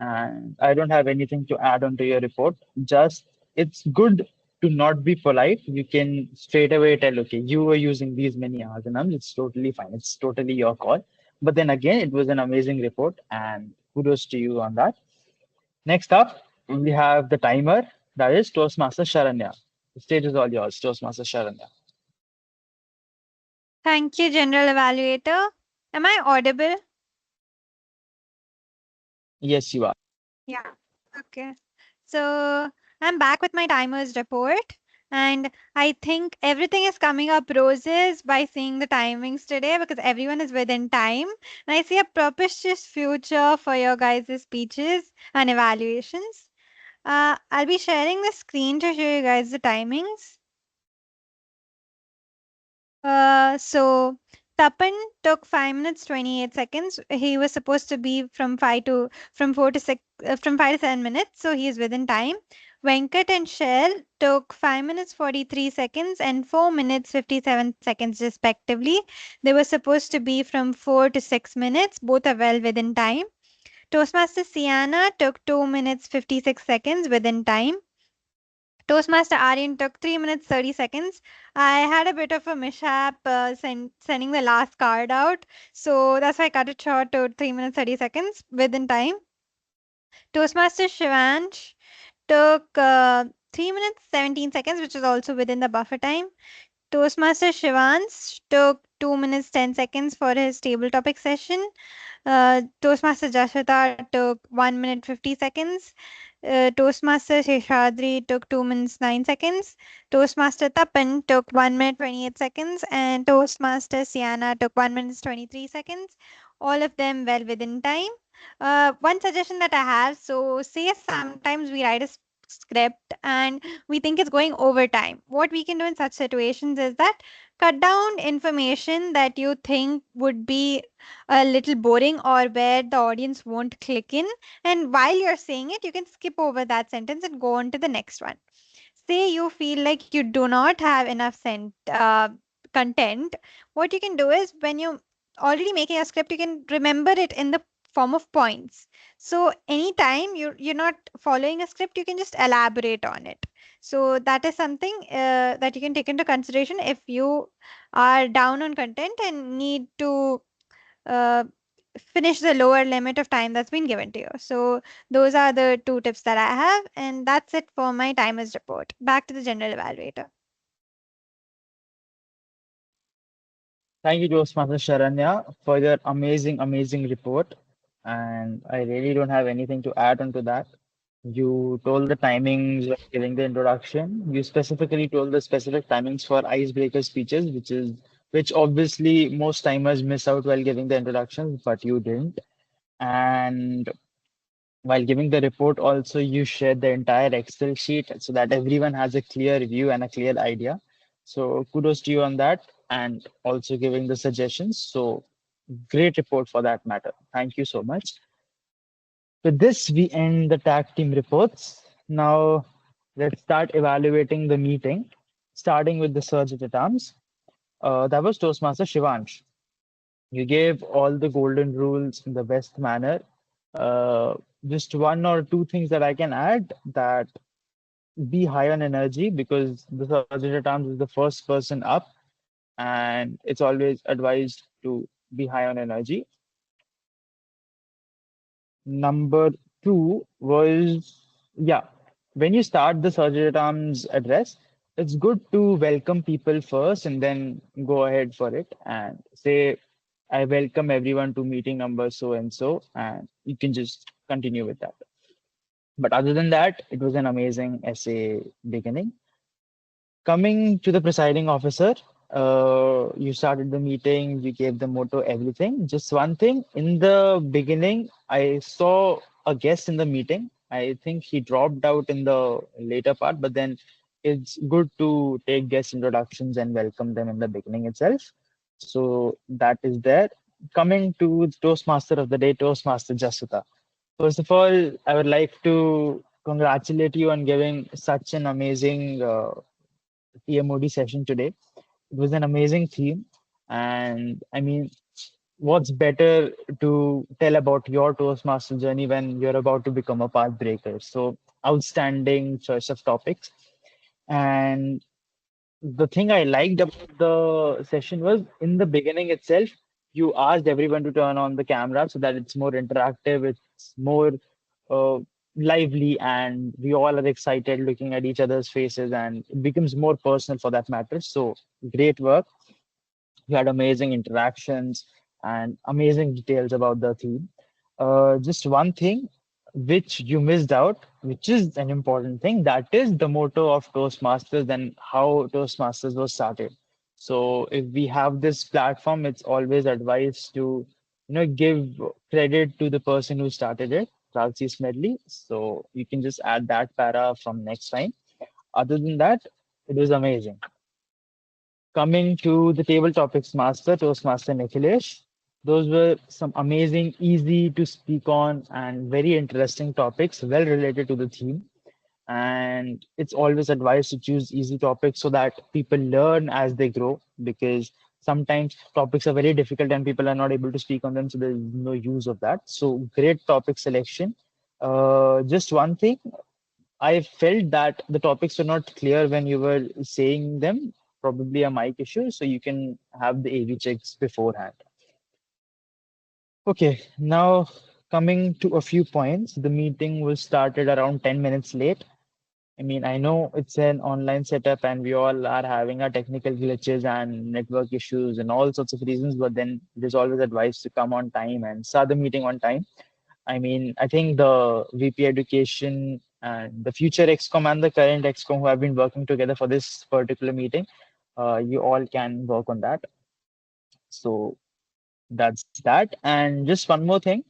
And I don't have anything to add on to your report. Just it's good to not be polite. You can straight away tell, okay, you were using these many R's and M's. It's totally fine. It's totally your call. But then again, it was an amazing report, and kudos to you on that. Next up, we have the timer. That is Toastmaster Sharanya. The stage is all yours, Toastmaster Sharanya. Thank you, General Evaluator. Am I audible? Yes, you are. Yeah. Okay. So I'm back with my timers report. And I think everything is coming up roses by seeing the timings today because everyone is within time. And I see a propitious future for your guys' speeches and evaluations. I'll be sharing the screen to show you guys the timings. So Tapan took 5 minutes 28 seconds. He was supposed to be from 5 to 7 minutes, so he is within time. Venkat and Sheil took 5 minutes 43 seconds and 4 minutes 57 seconds respectively. They were supposed to be from 4 to 6 minutes. Both are well within time. Toastmaster Seina took 2 minutes 56 seconds within time. Toastmaster Aryan took 3 minutes 30 seconds. I had a bit of a mishap sending the last card out. So that's why I cut it short to 3 minutes 30 seconds within time. Toastmaster Shivansh took 3 minutes 17 seconds, which is also within the buffer time. Toastmaster Shivansh took 2 minutes 10 seconds for his table topic session. Toastmaster Jasvitha took 1 minute 50 seconds. Toastmaster Seshadri took 2 minutes 9 seconds. Toastmaster Tapan took 1 minute 28 seconds. And Toastmaster Siana took 1 minute 23 seconds. All of them well within time. One suggestion that I have, so say sometimes we write a script and we think it's going over time. What we can do in such situations is that cut down information that you think would be a little boring or where the audience won't click in. And while you're saying it, you can skip over that sentence and go on to the next one. Say you feel like you do not have enough content, what you can do is when you already making a script, you can remember it in the form of points. So anytime you're not following a script, you can just elaborate on it. So that is something that you can take into consideration if you are down on content and need to uh, finish the lower limit of time that's been given to you. So those are the two tips that I have, and that's it for my timers report. Back to the general evaluator. Thank you, Toastmaster Sharanya, for your amazing report. And I really don't have anything to add on to that. You told the timings of giving the introduction. You specifically told the specific timings for icebreaker speeches, which obviously most timers miss out while giving the introductions, but you didn't. And while giving the report, also you shared the entire Excel sheet so that everyone has a clear view and a clear idea. So kudos to you on that and also giving the suggestions. So great report for that matter. Thank you so much. With this, we end the tag team reports. Now let's start evaluating the meeting, starting with the surge at arms. That was Toastmaster Shivansh. You gave all the golden rules in the best manner. Just one or two things that I can add that be high on energy because the Sergeant at Arms is the first person up, and it's always advised to be high on energy. Number two was, yeah, when you start the Sergeant at Arms address, it's good to welcome people first and then go ahead for it and say, I welcome everyone to meeting number so and so, and you can just continue with that. But other than that, it was an amazing essay beginning. Coming to the presiding officer, you started the meeting, you gave the motto, everything. Just one thing, in the beginning, I saw a guest in the meeting. I think he dropped out in the later part, but then it's good to take guest introductions and welcome them in the beginning itself. So that is there. Coming to the Toastmaster of the day, Toastmaster Jasvitha. First of all, I would like to congratulate you on giving such an amazing TMoD session today. It was an amazing theme. And I mean, what's better to tell about your Toastmaster journey when you're about to become a path breaker? So, outstanding choice of topics. And the thing I liked about the session was in the beginning itself, you asked everyone to turn on the camera so that it's more interactive, it's more uh, lively, and we all are excited looking at each other's faces, and it becomes more personal for that matter. So, great work. You had amazing interactions and amazing details about the theme. Just one thing which you missed out, which is an important thing, that is the motto of Toastmasters and how Toastmasters was started. So if we have this platform, it's always advised to give credit to the person who started it, Francis Medley. So you can just add that para from next time. Other than that, it was amazing. Coming to the table topics master, Toastmaster Nikhilesh. Those were some amazing, easy to speak on, and very interesting topics, well related to the theme. And it's always advised to choose easy topics so that people learn as they grow, because sometimes topics are very difficult and people are not able to speak on them, so there's no use of that. So, great topic selection. Just one thing, I felt that the topics were not clear when you were saying them, probably a mic issue, so you can have the AV checks beforehand. Okay, now coming to a few points, the meeting was started around 10 minutes late. I mean, I know it's an online setup and we all are having our technical glitches and network issues and all sorts of reasons, but then there's always advice to come on time and start the meeting on time. I mean, I think the VP Education and the future XCOM and the current XCOM who have been working together for this particular meeting, you all can work on that. So that's that. And just one more thing.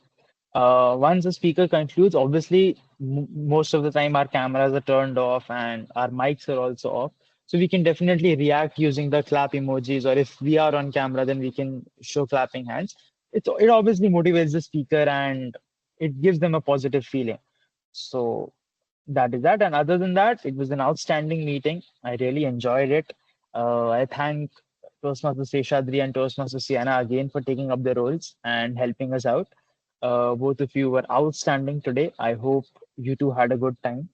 Once the speaker concludes, obviously, most of the time our cameras are turned off and our mics are also off. So we can definitely react using the clap emojis, or if we are on camera, then we can show clapping hands. It obviously motivates the speaker and it gives them a positive feeling. So that is that. And other than that, it was an outstanding meeting. I really enjoyed it. I thank Toastmaster Seshadri and Toastmaster Seina again for taking up the roles and helping us out. Both of you were outstanding today. I hope you two had a good time.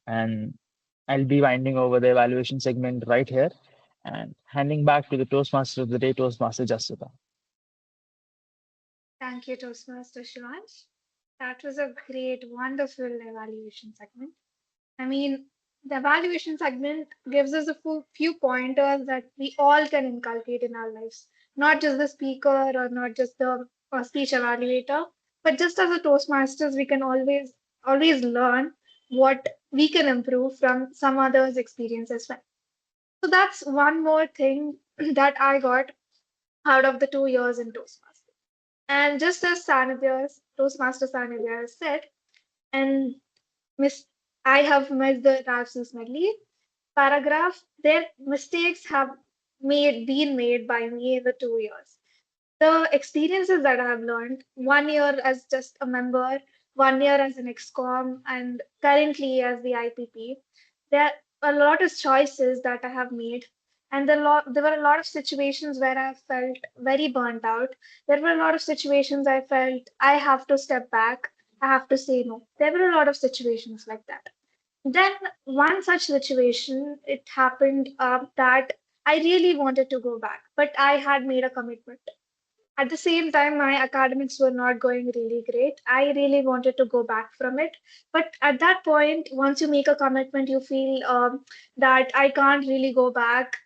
And I'll be winding over the evaluation segment right here and handing back to the Toastmaster of the day, Toastmaster Jasvitha. Thank you, Toastmaster Shivansh. That was a great, wonderful evaluation segment. I mean, the evaluation segment gives us a few pointers that we all can inculcate in our lives, not just the speaker or not just the speech evaluator, but just as a Toastmasters, we can always learn what we can improve from some others' experience as well. So that's one more thing that I got out of the 2 years in Toastmasters. And just as Toastmaster Sanidhya has said, and Miss, I have missed the Rapsis medley paragraph. Their mistakes have been made by me in the 2 years. The experiences that I have learned, 1 year as just a member, 1 year as an XCOM, and currently as the IPP, there are a lot of choices that I have made. And there were a lot of situations where I felt very burnt out. There were a lot of situations I felt I have to step back, I have to say no. There were a lot of situations like that. Then one such situation, it happened that I really wanted to go back, but I had made a commitment. At the same time, my academics were not going really great. I really wanted to go back from it. But at that point, once you make a commitment, you feel that I can't really go back,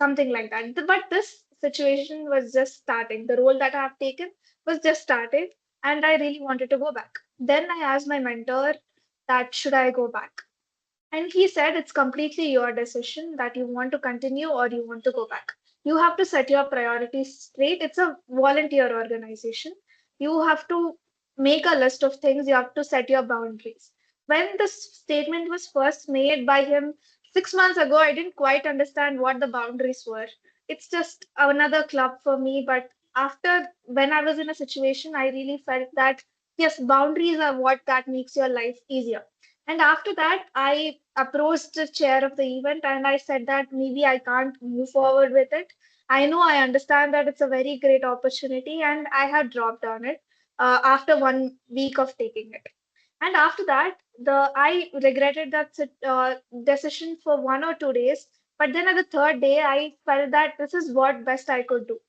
something like that. But this situation was just starting. The role that I have taken was just started, and I really wanted to go back. Then I asked my mentor that should I go back? And he said it's completely your decision that you want to continue or you want to go back. You have to set your priorities straight. It's a volunteer organization. You have to make a list of things, you have to set your boundaries. When this statement was first made by him 6 months ago, I didn't quite understand what the boundaries were. It's just another club for me. But after, when I was in a situation, I really felt that yes, boundaries are what that makes your life easier. And after that, I approached the chair of the event and I said that maybe I can't move forward with it. I know, I understand that it's a very great opportunity, and I had dropped on it after 1 week of taking it. And after that, the I regretted that decision for 1 or 2 days. But then at the third day, I felt that this is what best I could do.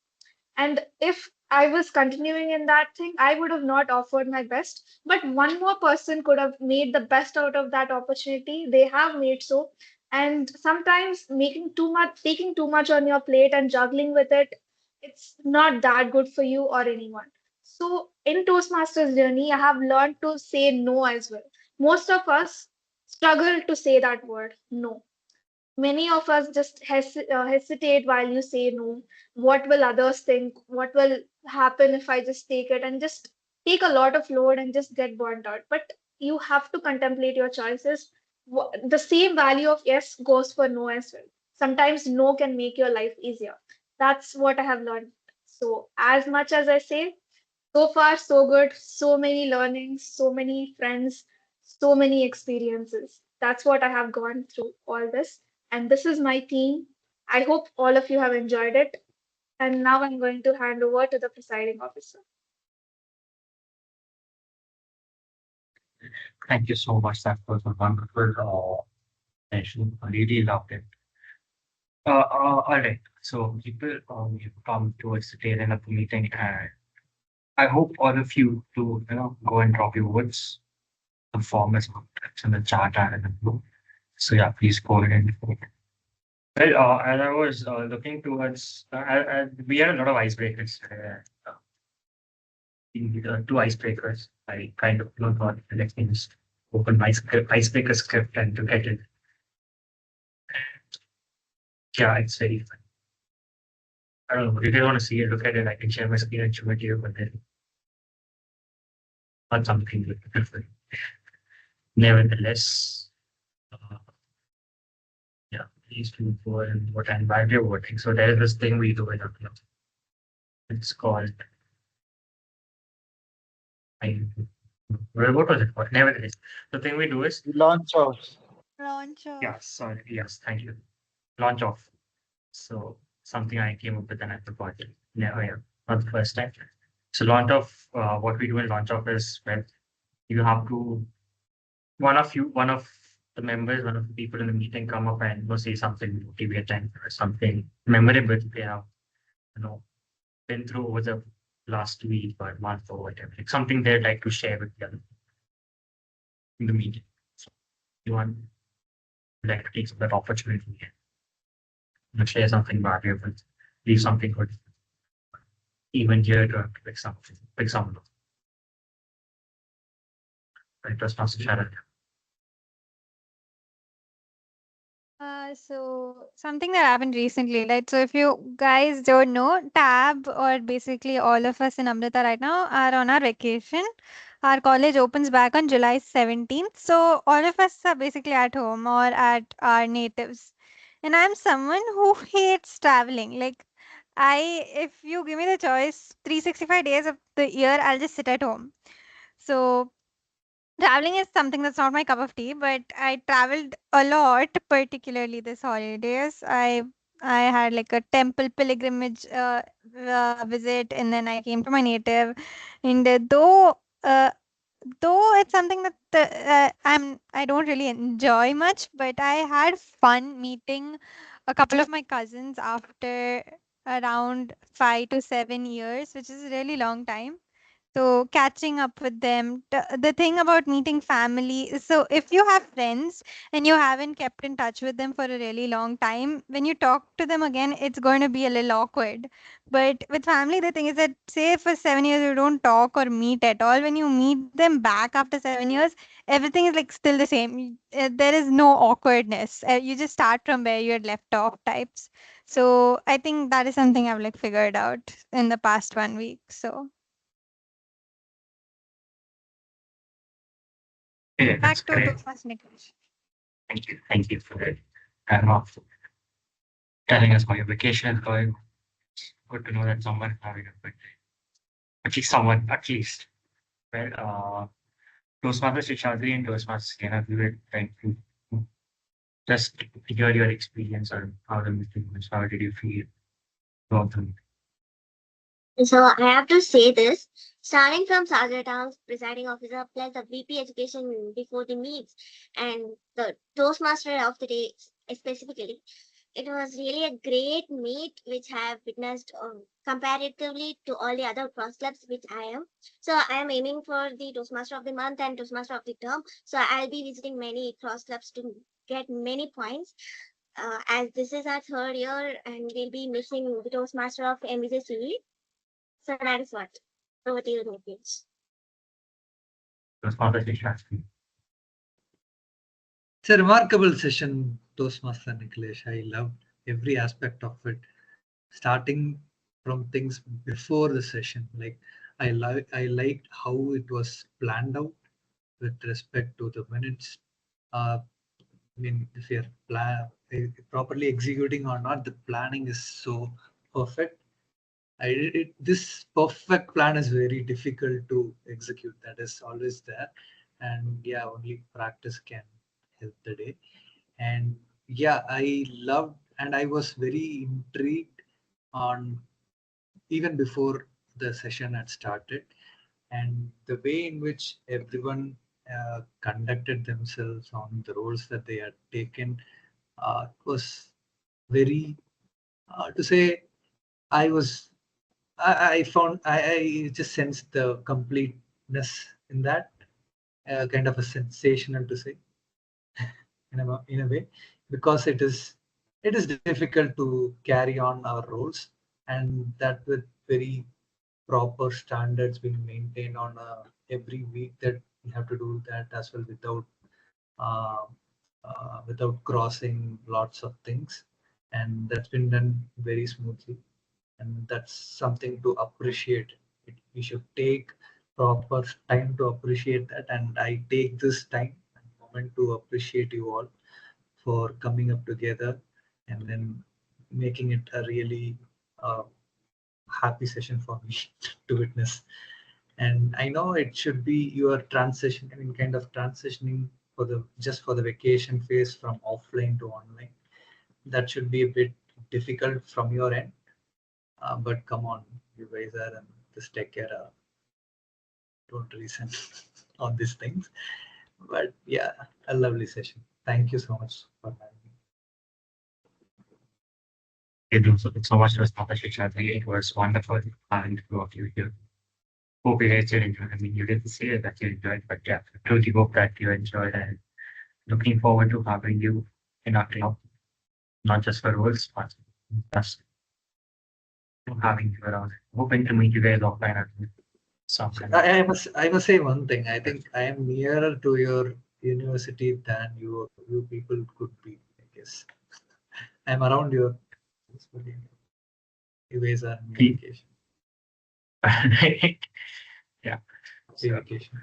And if I was continuing in that thing, I would have not offered my best. But one more person could have made the best out of that opportunity. They have made so. And sometimes making too much, taking too much on your plate and juggling with it, it's not that good for you or anyone. So in Toastmasters journey, I have learned to say no as well. Most of us struggle to say that word, no. Many of us just hesitate while you say no. What will others think? What will happen if I just take it and just take a lot of load and just get burnt out? But you have to contemplate your choices. The same value of yes goes for no as well. Sometimes no can make your life easier. That's what I have learned. So as much as I say, so far, so good. So many learnings, so many friends, so many experiences. That's what I have gone through all this. And this is my team. I hope all of you have enjoyed it. And now I'm going to hand over to the presiding officer. Thank you so much. That was a wonderful session. I really loved it. All right. So people, we've come towards the tail end of the meeting, and I hope all of you to go and drop your words. The form is in the chat and in the group. So yeah, please go ahead and vote. Well, as I was looking towards, we had a lot of icebreakers. Two icebreakers. I kind of thought, let me just open my icebreaker script and to get it. Yeah, it's very fun. I don't know. If you want to see it, look at it. I can share my screen and show it to you, but then not something different. Nevertheless, yeah, please do go and vote and while you're voting. So there is this thing we do in a club. It's called what was it called? Nevertheless, the thing we do is Launch off. Launch off. yeah, sorry, yes, thank you. Launch off. So something I came up with and I forgot it. Yeah, yeah, not the first time. So launch off, what we do in launch off is when you have to one of the members, one of the people in the meeting come up and say something motivating or something memorable they have, been through over the last week or month or whatever. Like something they'd like to share with them in the meeting. So you want like to take that opportunity and share something valuable, leave something good. Even here to pick something, pick someone. Right, just not Sharanya. So something that happened recently, like so if you guys don't know, Tab or basically all of us in Amrita right now are on our vacation. Our college opens back on July 17th. So all of us are basically at home or at our natives. And I'm someone who hates traveling. Like if you give me the choice, 365 days of the year, I'll just sit at home. So traveling is something that's not my cup of tea, but I traveled a lot, particularly this holidays. I had like a temple pilgrimage visit, and then I came to my native. And though it's something that I don't really enjoy much, but I had fun meeting a couple of my cousins after around 5 to 7 years, which is a really long time. So catching up with them, the thing about meeting family is, so if you have friends and you haven't kept in touch with them for a really long time, when you talk to them again, it's going to be a little awkward. But with family, the thing is that, say for 7 years you don't talk or meet at all, when you meet them back after 7 years, everything is like still the same. There is no awkwardness. You just start from where you had left off types. So I think that is something I've like figured out in the past 1 week. So Yeah, that's back to great. Toastmaster Nikhilesh. Thank you. Thank you for that. And telling us how your vacation is going. Good to know that someone having a good day. At least someone, at least. Well, Toastmaster Seshadri and Toastmaster Seina, we were trying to just hear your experience on how the meeting was. How did you feel throughout the meeting? So I have to say this, starting from Town's presiding officer plus the VP education before the meets and the Toastmaster of the day specifically, it was really a great meet which I have witnessed comparatively to all the other cross clubs which I am. So I am aiming for the Toastmaster of the month and Toastmaster of the term. So I'll be visiting many cross clubs to get many points. As this is our third year and we'll be missing the Toastmaster of MVC. So that is what. Over to you, Nikhilesh. Toastmaster Seshadri. It's a remarkable session, Toastmaster Nikhilesh. I loved every aspect of it, starting from things before the session. Like I liked how it was planned out with respect to the minutes. I mean, if you're properly executing or not, the planning is so perfect. This perfect plan is very difficult to execute. That is always there, and yeah, only practice can help the day. And yeah, I loved and I was very intrigued on even before the session had started, and the way in which everyone conducted themselves on the roles that they had taken was very to say. I was I found I just sensed the completeness in that, kind of a sensational to say in a way, because it is difficult to carry on our roles, and that with very proper standards being maintained on every week, that we have to do that as well uh, without crossing lots of things, and that's been done very smoothly, and that's something to appreciate. We should take proper time to appreciate that, and I take this time and moment to appreciate you all for coming up together and then making it a really uh, happy session for me to witness. And I know it should be your transition, I mean, kind of transitioning for the just for the vacation phase from offline to online. That should be a bit difficult from your end, but come on, you guys are, and just take care. Don't reason on these things. But yeah, a lovely session. Thank you so much for having me. Thank you so much, Toastmaster Seshadri. It was wonderful having two of you here. Hope you guys did enjoy. I mean, you didn't say that you enjoyed, but yeah, I truly hope that you enjoyed, and looking forward to having you in our club, not just for roles, but just having you around. Hoping to meet you guys offline at some kind. I must say one thing. I think I am nearer to your university than you people could be. I guess I'm around your. You guys are on vacation. Yeah. So, vacation.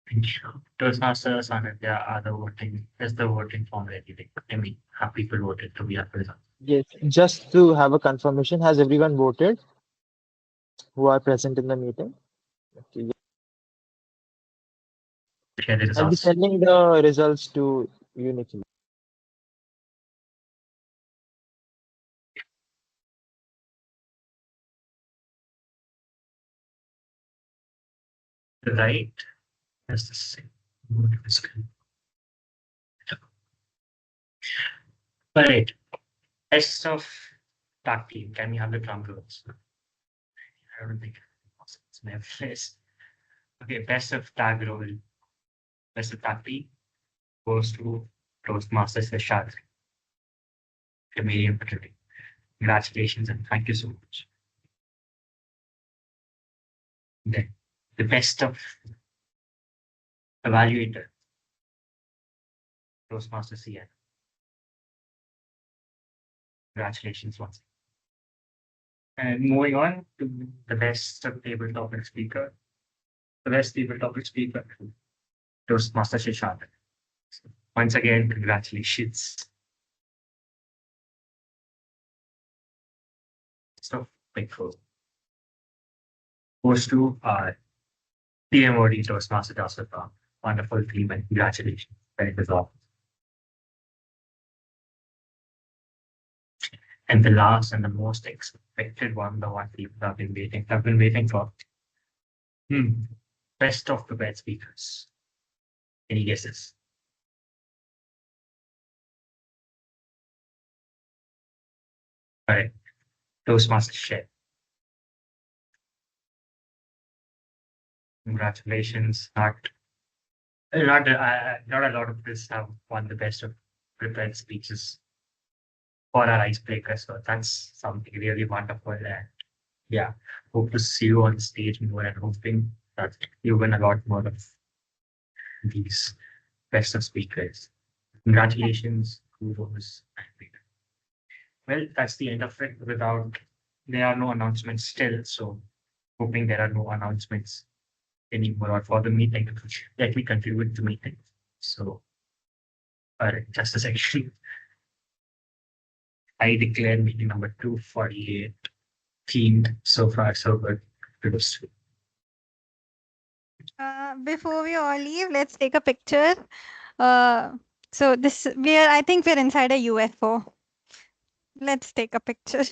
Thank you. Toastmaster Sanidhya are the voting is the voting form ready. I mean, have people voted to be our president? Yes, just to have a confirmation, has everyone voted who are present in the meeting? Okay. Share the I'll be results. sending the results to you, Nikhilesh. Right. That's the same. All right. Best of tag team. Can we have the drum rolls? I don't think it's my place. Okay, best of tag role, best of tag team goes to Toastmaster Seshadri. Grammarian for today. Congratulations and thank you so much. Then the best of Evaluator, Toastmaster CN. Congratulations once again. And moving on to the best of table topic speaker. The best table topic speaker, Toastmaster Shesadri. Once again, congratulations. So thankful. Goes to TMoD Toastmaster Jasvitha. Wonderful team and congratulations. Very resolved. And the last and the most expected one, the one people have been waiting for. Best of prepared speakers. Any guesses? All right. Toastmaster Sheil. Congratulations. Not a lot of this have won the best of prepared speeches for our icebreaker. So that's something really wonderful. And yeah, hope to see you on stage more and hoping that you win a lot more of these best of speakers. Congratulations, kudos. Well, that's the end of it. There are no announcements still. So hoping there are no announcements anymore for the meeting. Let me continue with the meeting. So, all right, just a second. I declare meeting number 248 themed. So far, so good. Before we all leave, let's take a picture. So I think we're inside a UFO. Let's take a picture.